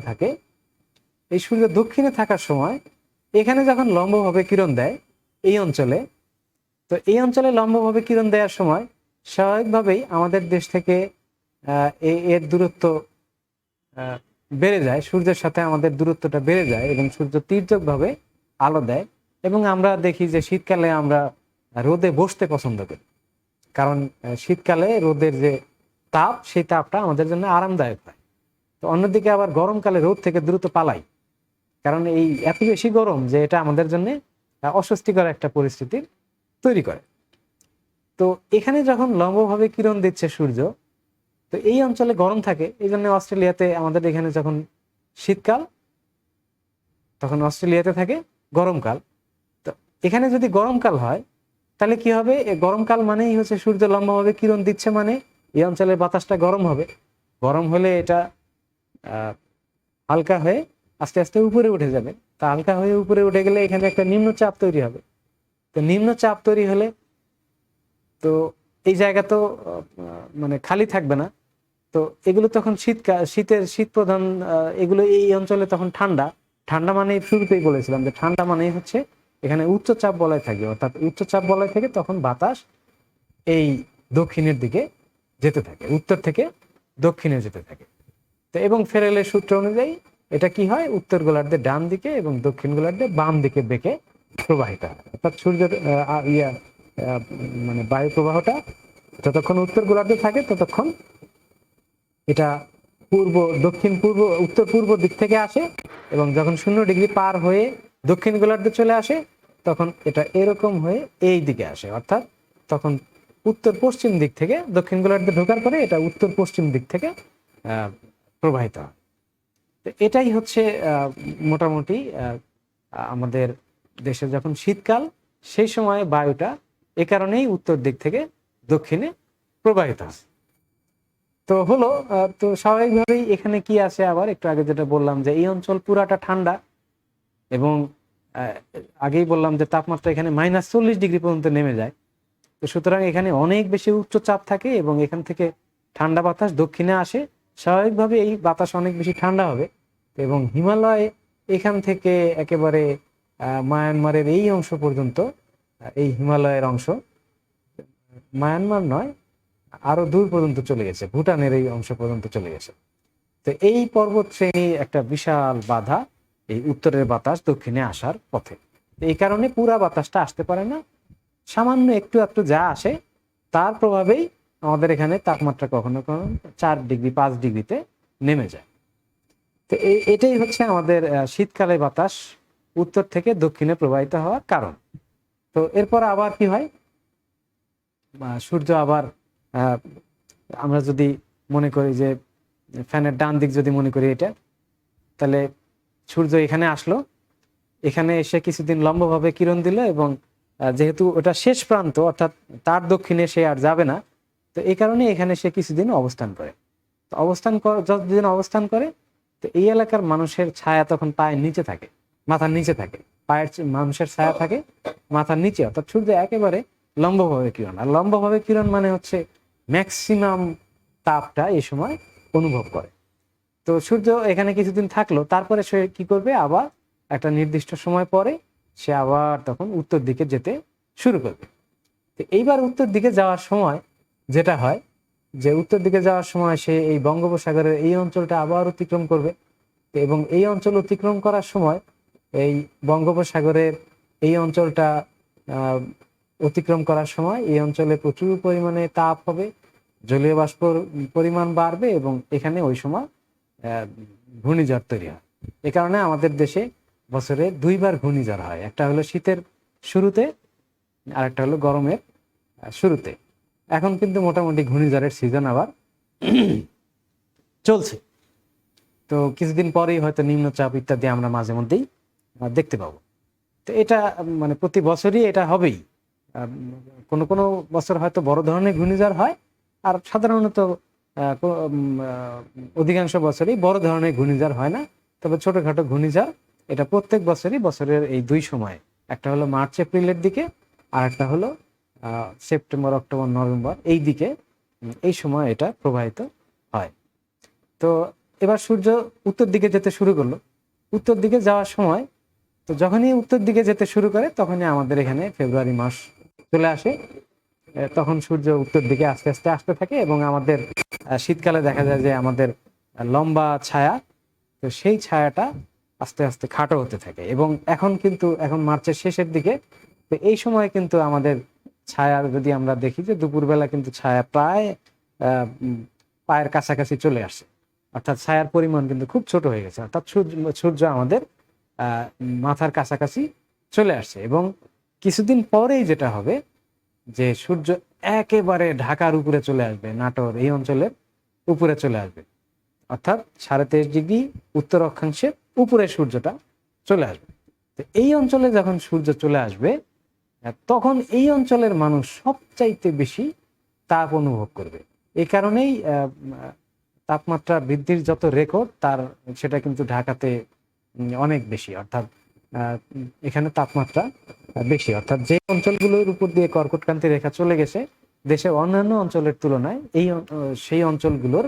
A: থাকে, এই সূর্য দক্ষিণে থাকার সময় এখানে যখন লম্বভাবে কিরণ দেয় এই অঞ্চলে, তো এই অঞ্চলে লম্বভাবে কিরণ দেওয়ার সময় স্বাভাবিকভাবেই আমাদের দেশ থেকে এর দূরত্ব বেড়ে যায়, সূর্যের সাথে আমাদের দূরত্বটা বেড়ে যায় এবং সূর্য তীর্যকভাবে আলো দেয়। এবং আমরা দেখি যে শীতকালে আমরা রোদে বসতে পছন্দ করি, কারণ শীতকালে রোদের যে তাপ সেই তাপটা আমাদের জন্য আরামদায়ক হয়। তো অন্যদিকে আবার গরমকালে রোদ থেকে দ্রুত পালাই, কারণ এই এত বেশি গরম যে এটা আমাদের জন্য অস্বস্তিকর একটা পরিস্থিতির তৈরি করে। তো এখানে যখন লম্বভাবে কিরণ দিচ্ছে সূর্য, তো এই অঞ্চলে গরম থাকে, এই জন্য অস্ট্রেলিয়াতে, আমাদের এখানে যখন শীতকাল তখন অস্ট্রেলিয়াতে থাকে গরমকাল। তো এখানে যদি গরমকাল হয় তাহলে কি হবে? গরমকাল মানেই হচ্ছে সূর্য লম্বভাবে কিরণ দিচ্ছে, মানে এই অঞ্চলের বাতাসটা গরম হবে। গরম হলে এটা হালকা হয়ে আস্তে আস্তে উপরে উঠে যাবে। তা হালকা হয়ে উপরে উঠে গেলে এখানে একটা নিম্নচাপ তৈরি হবে। তো নিম্নচাপ তৈরি হলে তো এই জায়গা তো মানে খালি থাকবে না। তো এগুলো তখন শীত প্রধান, এগুলো এই অঞ্চলে তখন ঠান্ডা মানে শুরুতেই বলেছিলাম যে ঠান্ডা মানেই হচ্ছে এখানে উচ্চচাপ বলয় থাকবে, অর্থাৎ উচ্চচাপ বলয় থেকে তখন বাতাস এই দক্ষিণের দিকে যেতে থাকে, উত্তর থেকে দক্ষিণে যেতে থাকে। তো এবং ফেরেলের সূত্র অনুযায়ী এটা কি হয়? উত্তর গোলার্ধে ডান দিকে এবং দক্ষিণ গোলার্ধে বাম দিকে বেঁকে প্রবাহিত হয়। অর্থাৎ সূর্যের মানে বায়ু প্রবাহটা যতক্ষণ উত্তর গোলার্ধে থাকে ততক্ষণ এটা উত্তর পূর্ব দিক থেকে আসে, এবং যখন 0 ডিগ্রি পার হয়ে দক্ষিণ গোলার্ধে চলে আসে তখন এটা এরকম হয়ে এই দিকে আসে, অর্থাৎ তখন উত্তর পশ্চিম দিক থেকে, দক্ষিণ গোলার্ধে ঢোকার পরে এটা উত্তর পশ্চিম দিক থেকে প্রবাহিত হয়। তো এটাই হচ্ছে মোটামুটি আমাদের দেশে যখন শীতকাল, সেই সময় বায়ুটা এ কারণেই উত্তর দিক থেকে দক্ষিণে প্রবাহিত হয়। তো হলো, তো স্বাভাবিকভাবেই এখানে কি আছে, আবার একটু আগে যেটা বললাম যে এই অঞ্চল পুরাটা ঠান্ডা, এবং আগেই বললাম যে তাপমাত্রা এখানে -40 ডিগ্রি পর্যন্ত নেমে যায়। তো সুতরাং এখানে অনেক বেশি উচ্চ চাপ থাকে এবং এখান থেকে ঠান্ডা বাতাস দক্ষিণে আসে। স্বাভাবিকভাবে এই বাতাস অনেক বেশি ঠান্ডা হবে, এবং হিমালয় এখান থেকে একেবারে মায়ানমারের এই অংশ পর্যন্ত, এই হিমালয়ের অংশ মায়ানমার নয়, আরো দূর পর্যন্ত চলে গেছে, ভুটানের এই অংশ পর্যন্ত চলে গেছে। তো এই পর্বত শ্রেণী একটা বিশাল বাধা এই উত্তরের বাতাস দক্ষিণে আসার পথে। এই কারণে পুরা বাতাসটা আসতে পারে না, সামান্য একটু একটু যা আসে তার প্রভাবেই আমাদের এখানে তাপমাত্রা কখনো কখনো 4 ডিগ্রি 5 ডিগ্রিতে নেমে যায়। তো এটাই হচ্ছে আমাদের শীতকালে বাতাস উত্তর থেকে দক্ষিণে প্রবাহিত হওয়ার কারণ। তো এরপর আবার কি হয়, সূর্য আবার আমরা যদি মনে করি যে ফ্যানের ডান দিক যদি মনে করি এটা, তাহলে সূর্য এখানে আসলো, এখানে এসে কিছুদিন লম্বভাবে কিরণ দিল, এবং যেহেতু ওটা শেষ প্রান্ত অর্থাৎ তার দক্ষিণে সে আর যাবে না, তো এই কারণে এখানে সে কিছুদিন অবস্থান করে। তো যতদিন অবস্থান করে, তো এই এলাকার মানুষের ছায়া তখন পায়ের নিচে থাকে, মাথার নিচে থাকে, মানুষের ছায়া থাকে মাথার নিচে, অর্থাৎ সূর্য একেবারে লম্বভাবে কিরণ। আর লম্বভাবে কিরণ মানে হচ্ছে ম্যাক্সিমাম তাপটা এই সময় অনুভব করে। তো সূর্য এখানে কিছুদিন থাকলো, তারপরে সে কি করবে, আবার একটা নির্দিষ্ট সময় পরে সে আবার তখন উত্তর দিকে যেতে শুরু করবে। তো এইবার উত্তর দিকে যাওয়ার সময় যেটা হয়, যে উত্তর দিকে যাওয়ার সময় সে এই বঙ্গোপসাগরের এই অঞ্চলটা আবার অতিক্রম করবে, এবং এই অঞ্চল অতিক্রম করার সময় এই বঙ্গোপসাগরের এই অঞ্চলটা অতিক্রম করার সময় এই অঞ্চলে প্রচুর পরিমাণে তাপ হবে, জলীয় বাষ্পর পরিমাণ বাড়বে, এবং এখানে ওই সময় ঘূর্ণিঝড় তৈরি হয়। এ কারণে আমাদের দেশে বছরে 2বার ঘূর্ণিঝড় হয়, একটা হলো শীতের শুরুতে আর একটা হলো গরমের শুরুতে। এখন কিন্তু মোটামুটি ঘূর্ণিঝড়ের সিজন আবার চলছে। তো কিছুদিন পরেই হয়তো নিম্নচাপ ইত্যাদি আমরা মাঝে মধ্যেই দেখতে পাবো। তো এটা মানে প্রতি বছরই এটা হবেই। কোনো কোনো বছর হয়তো বড় ধরনের ঘূর্ণিঝড় হয়, আর সাধারণত অধিকাংশ বছরই বড় ধরনের ঘূর্ণিঝড় হয় না। তবে ছোটখাটো ঘূর্ণিঝড় এটা প্রত্যেক বছরই, বছরের এই 2 সময়ে, একটা হলো মার্চ এপ্রিলের দিকে, আর একটা হলো সেপ্টেম্বর অক্টোবর নভেম্বর এই দিকে, এই সময় এটা প্রবাহিত হয়। তো এবার সূর্য উত্তর দিকে যেতে শুরু করলো। উত্তর দিকে যাওয়ার সময়, তো যখনই উত্তর দিকে যেতে শুরু করে তখনই আমাদের এখানে ফেব্রুয়ারি মাস চলে আসে। তখন সূর্য উত্তর দিকে আস্তে আস্তে আসতে থাকে, এবং আমাদের শীতকালে দেখা যায় যে আমাদের লম্বা ছায়া, তো সেই ছায়াটা আস্তে আস্তে খাটো হতে থাকে। এবং এখন মার্চের শেষের দিকে, তো এই সময় কিন্তু আমাদের ছায়া যদি আমরা দেখি যে দুপুরবেলা কিন্তু ছায়া প্রায় পায়ের কাছাকাছি চলে আসে, অর্থাৎ ছায়ার পরিমাণ কিন্তু খুব ছোট হয়ে গেছে, অর্থাৎ সূর্য আমাদের মাথার কাছাকাছি চলে আসছে। এবং কিছুদিন পরেই যেটা হবে যে সূর্য একেবারে ঢাকার উপরে চলে আসবে, নাটোর এই অঞ্চলের উপরে চলে আসবে, অর্থাৎ 23.5 ডিগ্রি উত্তর অক্ষাংশের উপরে সূর্যটা চলে আসবে। তো এই অঞ্চলে যখন সূর্য চলে আসবে, তখন এই অঞ্চলের মানুষ সবচাইতে বেশি তাপ অনুভব করবে। এই কারণেই তাপমাত্রা বৃদ্ধির যত রেকর্ড সেটা কিন্তু ঢাকাতে অনেক বেশি, অর্থাৎ এখানে তাপমাত্রা বেশি, অর্থাৎ যে অঞ্চলগুলোর উপর দিয়ে কর্কটক্রান্তি রেখা চলে গেছে দেশের অন্যান্য অঞ্চলের তুলনায়, সেই অঞ্চলগুলোর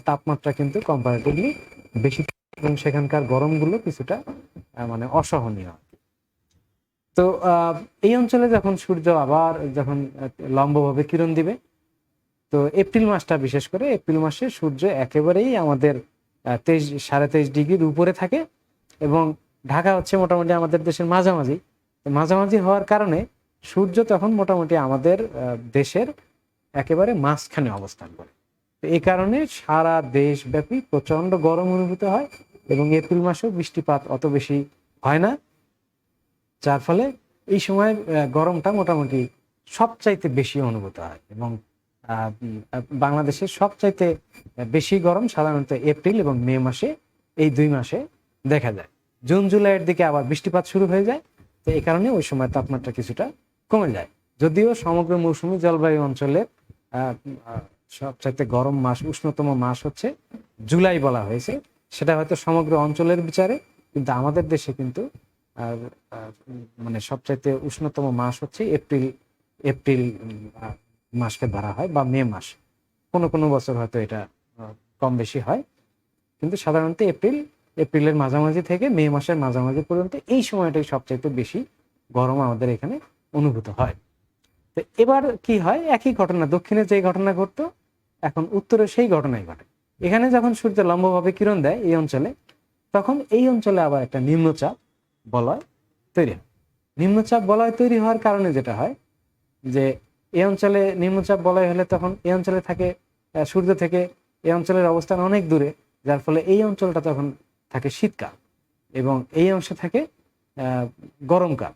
A: তাপমাত্রা কিন্তু কম্পারেটিভলি বেশি, এবং সেখানকার গরমগুলো কিছুটা মানে অসহনীয়। তো এই অঞ্চলে যখন সূর্য আবার যখন লম্বভাবে কিরণ দিবে, তো এপ্রিল মাসটা, বিশেষ করে এপ্রিল মাসে সূর্য একেবারেই আমাদের 23-23.5 ডিগ্রির উপরে থাকে, এবং ঢাকা হচ্ছে মোটামুটি আমাদের দেশের মাঝামাঝি। মাঝামাঝি হওয়ার কারণে সূর্য তখন মোটামুটি আমাদের দেশের একেবারে মাঝখানে অবস্থান করে। তো এই কারণে সারা দেশব্যাপী প্রচন্ড গরম অনুভূত হয়, এবং এপ্রিল মাসেও বৃষ্টিপাত অত বেশি হয় না, যার ফলে এই সময় গরমটা মোটামুটি সবচাইতে বেশি অনুভূত হয় এবং বাংলাদেশের সবচাইতে বেশি গরম সাধারণত এপ্রিল এবং মে মাসে, এই 2 মাসে দেখা যায়। জুন জুলাইয়ের দিকে আবার বৃষ্টিপাত শুরু হয়ে যায়, তো এই কারণে ওই সময় তাপমাত্রা কিছুটা কমে যায়। যদিও সমগ্র মৌসুমী জলবায়ু অঞ্চলের সবচাইতে গরম মাস, উষ্ণতম মাস হচ্ছে জুলাই বলা হয়েছে, সেটা হয়তো সমগ্র অঞ্চলের বিচারে, কিন্তু আমাদের দেশে কিন্তু মানে সবচাইতে উষ্ণতম মাস হচ্ছে এপ্রিল। এপ্রিল মাসকে ধরা হয় বা মে মাস, কোনো কোনো বছর হয়তো এটা কম বেশি হয়, কিন্তু সাধারণত এপ্রিলের মাঝামাঝি থেকে মে মাসের মাঝামাঝি পর্যন্ত এই সময়টাই সবচাইতে বেশি গরম আমাদের এখানে অনুভূত হয়। তো এবার কি হয়, একই ঘটনা, দক্ষিণে যে ঘটনা ঘটতো এখন উত্তরে সেই ঘটনাই ঘটে। এখানে যখন সূর্য লম্বভাবে কিরণ দেয় এই অঞ্চলে, তখন এই অঞ্চলে আবার একটা নিম্নচাপ বলয় তৈরি হয়। নিম্নচাপ বলয় তৈরি হওয়ার কারণে যেটা হয় যে এই অঞ্চলে নিম্নচাপ বলয় হলে তখন এই অঞ্চলে থাকে সূর্য থেকে এই অঞ্চলের অবস্থান অনেক দূরে, যার ফলে এই অঞ্চলটা তখন থাকে শীতকাল এবং এই অংশে থাকে গরমকাল।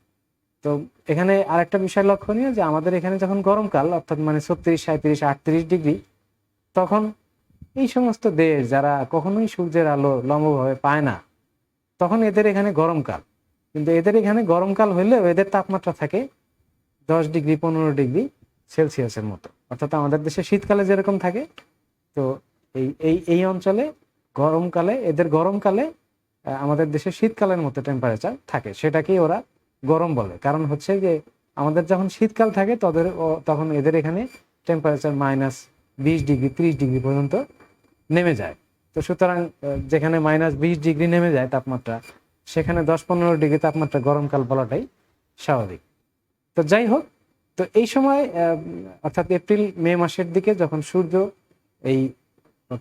A: তো এখানে আরেকটা বিষয় লক্ষণীয় যে আমাদের এখানে যখন গরমকাল, অর্থাৎ মানে 36, 37, 38 ডিগ্রি, তখন এই সমস্ত দেশ যারা কখনোই সূর্যের আলো লম্বভাবে পায় না, তখন এদের এখানে গরমকাল। কিন্তু এদের এখানে গরমকাল হইলেও এদের তাপমাত্রা থাকে 10 ডিগ্রি 15 ডিগ্রি সেলসিয়াসের মতো, অর্থাৎ আমাদের দেশে শীতকালে যেরকম থাকে। তো এই অঞ্চলে গরমকালে, এদের গরমকালে আমাদের দেশে শীতকালের মতো টেম্পারেচার থাকে, সেটাকেই ওরা গরম বলে। কারণ হচ্ছে যে আমাদের যখন শীতকাল থাকে তখন এদের এখানে টেম্পারেচার -20 ডিগ্রি 30 ডিগ্রি পর্যন্ত নেমে যায়। তো সুতরাং যেখানে -20 ডিগ্রি নেমে যায় তাপমাত্রা, সেখানে 10-15 ডিগ্রি তাপমাত্রা গরমকাল বলাটাই স্বাভাবিক। তো যাই হোক, তো এই সময় অর্থাৎ এপ্রিল মে মাসের দিকে যখন সূর্য এই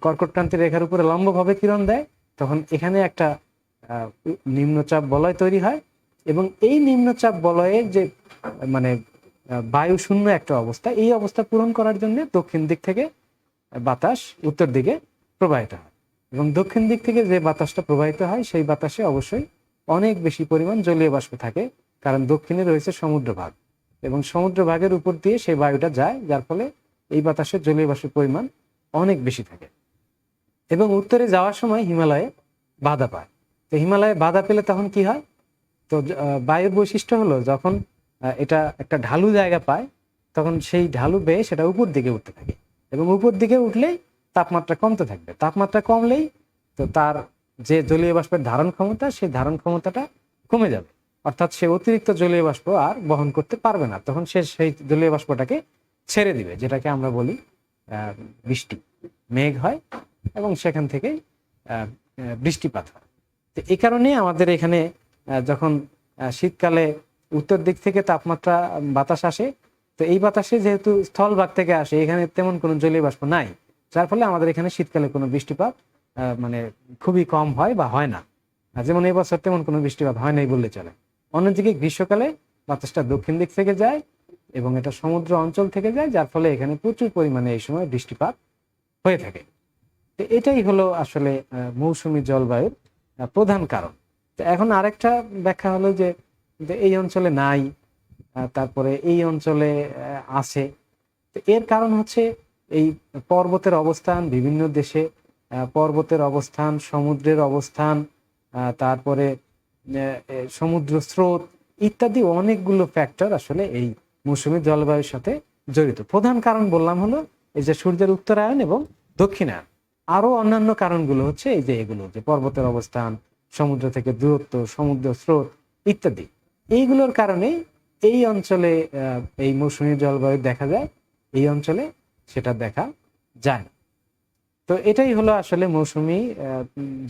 A: কর্কটক্রান্তি রেখার উপরে লম্বভাবে কিরণ দেয়, তখন এখানে একটা নিম্নচাপ বলয় তৈরি হয় এবং এই নিম্নচাপ বলয়ের যে মানে বায়ু শূন্য একটা অবস্থা, এই অবস্থা পূরণ করার জন্য দক্ষিণ দিক থেকে বাতাস উত্তর দিকে প্রবাহিত হয় এবং দক্ষিণ দিক থেকে যে বাতাসটা প্রবাহিত হয় সেই বাতাসে অবশ্যই অনেক বেশি পরিমাণ জলীয় বাষ্প থাকে, কারণ দক্ষিণে রয়েছে সমুদ্রভাগ এবং সমুদ্রভাগের উপর দিয়ে সেই বায়ুটা যায়, যার ফলে এই বাতাসে জলীয় বাষ্পের পরিমাণ অনেক বেশি থাকে। এবং উত্তরে যাওয়ার সময় হিমালয়ে বাধা পায়। তো হিমালয়ে বাধা পেলে তখন কি হয়, তো বায়ুর বৈশিষ্ট্য হলো যখন এটা একটা ঢালু জায়গা পায়, তখন সেই ঢালু বেয়ে সেটা উপর দিকে উঠতে থাকে এবং উপর দিকে উঠলেই তাপমাত্রা কমতে থাকবে। তাপমাত্রা কমলেই তো তার যে জলীয় বাষ্পের ধারণ ক্ষমতা, সেই ধারণ ক্ষমতাটা কমে যাবে, অর্থাৎ সে অতিরিক্ত জলীয় বাষ্প আর বহন করতে পারবে না, তখন সে সেই জলীয় বাষ্পটাকে ছেড়ে দিবে, যেটাকে আমরা বলি বৃষ্টি। মেঘ হয় এবং সেখান থেকে বৃষ্টিপাত হয়। তো এই কারণে আমাদের এখানে যখন শীতকালে উত্তর দিক থেকে তাপমাত্রা বাতাস আসে, তো এই বাতাসে যেহেতু স্থলভাগ থেকে আসে, এখানে তেমন কোনো জলীয় বাষ্প নাই, যার ফলে আমাদের এখানে শীতকালে কোনো বৃষ্টিপাত মানে খুবই কম হয় বা হয় না। যেমন এই বছর তেমন কোনো বৃষ্টিপাত হয় নাই বললে চলে। অন্যদিকে গ্রীষ্মকালে বাতাসটা দক্ষিণ দিক থেকে যায় এবং এটা সমুদ্র অঞ্চল থেকে যায়, যার ফলে এখানে প্রচুর পরিমাণে এই সময় বৃষ্টিপাত হয়ে থাকে। তো এটাই হলো আসলে মৌসুমী জলবায়ুর প্রধান কারণ। তো এখন আরেকটা ব্যাখ্যা হলো যে এই অঞ্চলে নাই, তারপরে এই অঞ্চলে আছে। তো এর কারণ হচ্ছে এই পর্বতের অবস্থান, বিভিন্ন দেশে পর্বতের অবস্থান, সমুদ্রের অবস্থান, তারপরে সমুদ্র স্রোত ইত্যাদি অনেকগুলো ফ্যাক্টর আসলে এই মৌসুমী জলবায়ুর সাথে জড়িত। প্রধান কারণ বললাম হলো এই যে সূর্যের উত্তরায়ণ এবং দক্ষিণায়ন। আরো অন্যান্য কারণগুলো হচ্ছে এই যে এগুলো, যে পর্বতের অবস্থান, সমুদ্র থেকে দূরত্ব, সমুদ্র স্রোত ইত্যাদি। এইগুলোর কারণে এই অঞ্চলে এই মৌসুমী জলবায়ু দেখা যায়, এই অঞ্চলে সেটা দেখা যায় না। তো এটাই হলো আসলে মৌসুমী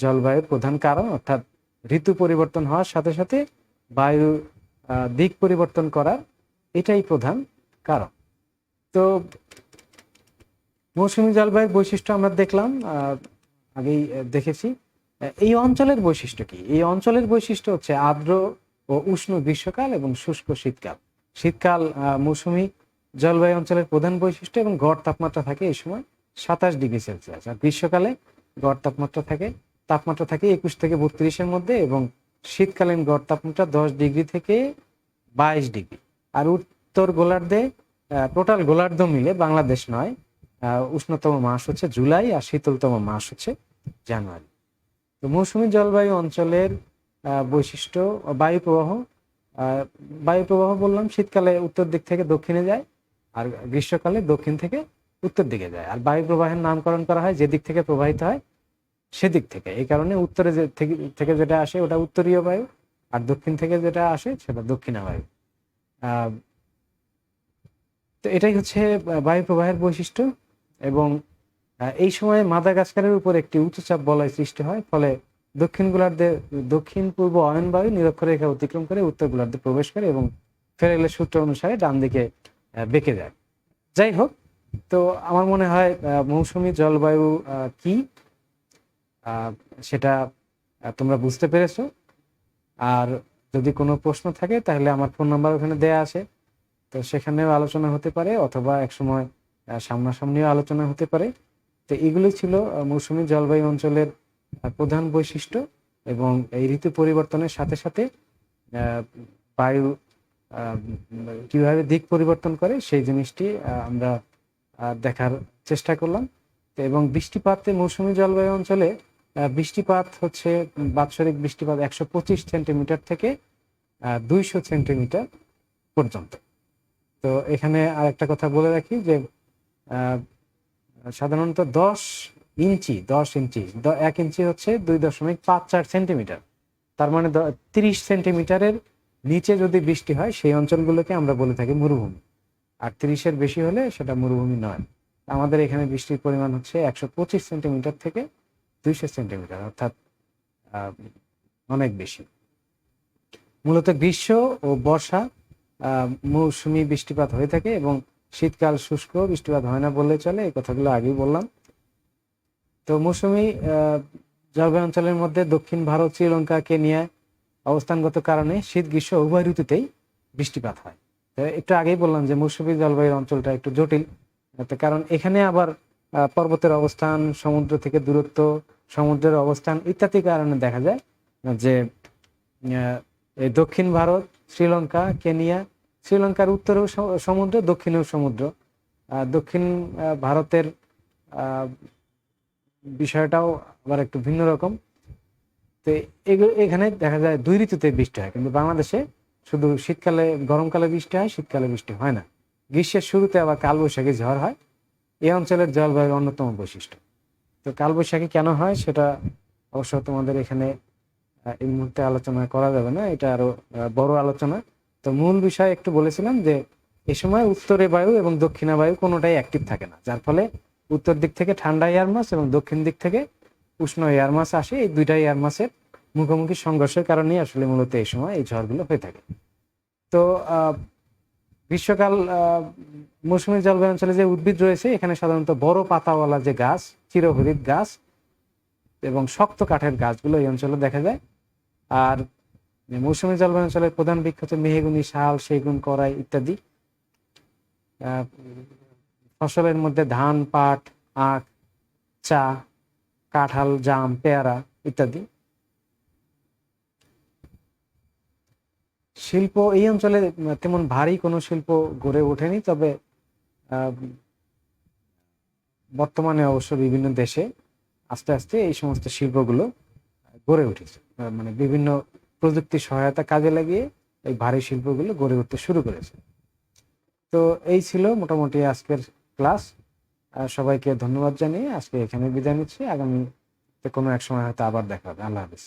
A: জলবায়ুর প্রধান কারণ, অর্থাৎ ঋতু পরিবর্তন হওয়ার সাথে সাথে বায়ু দিক পরিবর্তন করার এটাই প্রধান কারণ। তো মৌসুমী জলবায়ুর বৈশিষ্ট্য আমরা দেখলাম, আগেই দেখেছি। এই অঞ্চলের বৈশিষ্ট্য কি? এই অঞ্চলের বৈশিষ্ট্য হচ্ছে আর্দ্র ও উষ্ণ গ্রীষ্মকাল এবং শুষ্ক শীতকাল। শীতকাল মৌসুমী জলবায়ু অঞ্চলের প্রধান বৈশিষ্ট্য এবং গড় তাপমাত্রা থাকে এই সময় 27 ডিগ্রি সেলসিয়াস। আর গ্রীষ্মকালে গড় তাপমাত্রা থাকে 21 থেকে 32-এর মধ্যে এবং শীতকালীন গড় তাপমাত্রা 10 ডিগ্রি থেকে 22 ডিগ্রি। আর উত্তর গোলার্ধে টোটাল গোলার্ধ মিলে বাংলাদেশ নয়, উষ্ণতম মাস হচ্ছে জুলাই আর শীতলতম মাস হচ্ছে জানুয়ারি। তো মৌসুমী জলবায়ু অঞ্চলের বৈশিষ্ট্য, বায়ু প্রবাহ। বায়ু প্রবাহ বললাম শীতকালে উত্তর দিক থেকে দক্ষিণে যায়, আর গ্রীষ্মকালে দক্ষিণ থেকে উত্তর দিকে যায়। আর বায়ু প্রবাহের নামকরণ করা হয় যে দিক থেকে প্রবাহিত হয় সেদিক থেকে। এই কারণে উত্তরে থেকে যেটা আসে ওটা উত্তরীয় বায়ু, আর দক্ষিণ থেকে যেটা আসে সেটা দক্ষিণা বায়ু। তো এটাই হচ্ছে বায়ু প্রবাহের বৈশিষ্ট্য। এবং এই সময় মাদাগাস্কারের উপর একটি উচ্চচাপ বলয় সৃষ্টি হয়, ফলে দক্ষিণ গোলার্ধে দক্ষিণ পূর্ব অয়ন বায়ু নিরক্ষরেখা অতিক্রম করে উত্তর গোলার্ধে প্রবেশ করে এবং ফেরেলের সূত্র অনুসারে ডান দিকে বেঁকে যায়। যাই হোক, তো আমার মনে হয় মৌসুমী জলবায়ু কি সেটা তোমরা বুঝতে পেরেছো। আর যদি কোনো প্রশ্ন থাকে তাহলে আমার ফোন নাম্বার ওখানে দেয়া আছে, তো সেখানেও আলোচনা হতে পারে, অথবা একসময় সামনাসামনিও আলোচনা হতে পারে। তো এগুলি ছিল মৌসুমী জলবায়ু অঞ্চলের প্রধান বৈশিষ্ট্য। এবং এই ঋতু পরিবর্তনের সাথে সাথে বায়ু কিভাবে দিক পরিবর্তন করে সেই জিনিসটি আমরা দেখার চেষ্টা করলাম। এবং বৃষ্টিপাতে মৌসুমী জলবায়ু অঞ্চলে বৃষ্টিপাত হচ্ছে বাৎসরিক বৃষ্টিপাত 125 সেন্টিমিটার থেকে 200 সেন্টিমিটার পর্যন্ত। তো এখানে আরেকটা কথা বলে রাখি যে সাধারণত 10 ইঞ্চি 1 ইঞ্চি হচ্ছে 2.54 সেন্টিমিটার। তার মানে 30 সেন্টিমিটারের নিচে যদি বৃষ্টি হয় সেই অঞ্চলগুলোকে আমরা বলে থাকি মরুভূমি, আর 30-এর বেশি হলে সেটা মরুভূমি নয়। আমাদের এখানে বৃষ্টির পরিমাণ হচ্ছে 125 সেন্টিমিটার থেকে 200 সেন্টিমিটার, অর্থাৎ অনেক বেশি। মূলত গ্রীষ্ম ও বর্ষা মৌসুমী বৃষ্টিপাত হয়ে থাকে, এবং শীতকাল শুষ্ক, বৃষ্টিপাত হয় না বললে চলে। এই কথাগুলো আগেই বললাম। তো মৌসুমী জলবায়ু অঞ্চলের মধ্যে দক্ষিণ ভারত, শ্রীলঙ্কা, কেনিয়া অবস্থানগত কারণে শীত গ্রীষ্ম উভয় ঋতুতেই বৃষ্টিপাত হয়। একটু আগেই বললাম যে মৌসুমী জলবায়ুর অঞ্চলটা একটু জটিল, কারণ এখানে আবার পর্বতের অবস্থান, সমুদ্র থেকে দূরত্ব, সমুদ্রের অবস্থান ইত্যাদি কারণে দেখা যায় যে এই দক্ষিণ ভারত, শ্রীলঙ্কা, কেনিয়া, শ্রীলঙ্কার উত্তরেও সমুদ্র, দক্ষিণেও সমুদ্র। দক্ষিণ ভারতের বিষয়টাও আবার একটু ভিন্ন রকম। তো এখানে দেখা যায় 2 ঋতুতে বৃষ্টি হয়, কিন্তু বাংলাদেশে শুধু শীতকালে, গরমকালে বৃষ্টি হয়, শীতকালে বৃষ্টি হয় না। গ্রীষ্মের শুরুতে আবার কালবৈশাখী ঝড় হয়। এই অঞ্চলের জলবায়ুর অন্যতম বৈশিষ্ট্য। তো কালবৈশাখী কেন হয় সেটা অবশ্য তোমাদের এখানে এই মুহূর্তে আলোচনা করা যাবে না, এটা আরো বড় আলোচনা। তো মূল বিষয় একটু বলেছিলাম যে এই সময় উত্তরে বায়ু এবং দক্ষিণা বায়ু কোনোটাই অ্যাক্টিভ থাকে না, যার ফলে উত্তর দিক থেকে ঠান্ডা এয়ার মাস এবং দক্ষিণ দিক থেকে উষ্ণ এয়ার মাস আসে। এই দুইটা এয়ার মাসের মুখোমুখি সংঘর্ষের কারণেই আসলে মূলত এই সময় এই ঝড়গুলো হয়ে থাকে। তো গ্রীষ্মকাল মৌসুমী জলবায়ু অঞ্চলে যে উদ্ভিদ রয়েছে, এখানে সাধারণত বড় পাতাওয়ালা যে গাছ, চিরহরিৎ গাছ এবং শক্ত কাঠের গাছগুলো এই অঞ্চলে দেখা যায়। আর মৌসুমী জলবায়ু অঞ্চলের প্রধান বৃক্ষ হচ্ছে মেহগনি, শাল, সেগুন, করাই ইত্যাদি। ফসলের মধ্যে ধান, পাট, আখ, চা, কাঁঠাল, জাম, পেয়ারা ইত্যাদি। শিল্প এই অঞ্চলে তেমন ভারী কোনো শিল্প গড়ে ওঠেনি, তবে বর্তমানে অবশ্য বিভিন্ন দেশে আস্তে আস্তে এই সমস্ত শিল্পগুলো গড়ে উঠেছে। মানে বিভিন্ন প্রযুক্তি সহায়তা কাজে লাগিয়ে এই ভারী শিল্পগুলো গড়ে উঠতে শুরু করেছে। তো এই ছিল মোটামুটি আজকের ক্লাস। সবাইকে ধন্যবাদ জানিয়ে আজকে এখানে বিদায় নিচ্ছি। আগামীতে কোনো এক সময় হয়তো আবার দেখা হবে। আল্লাহ হাফেজ।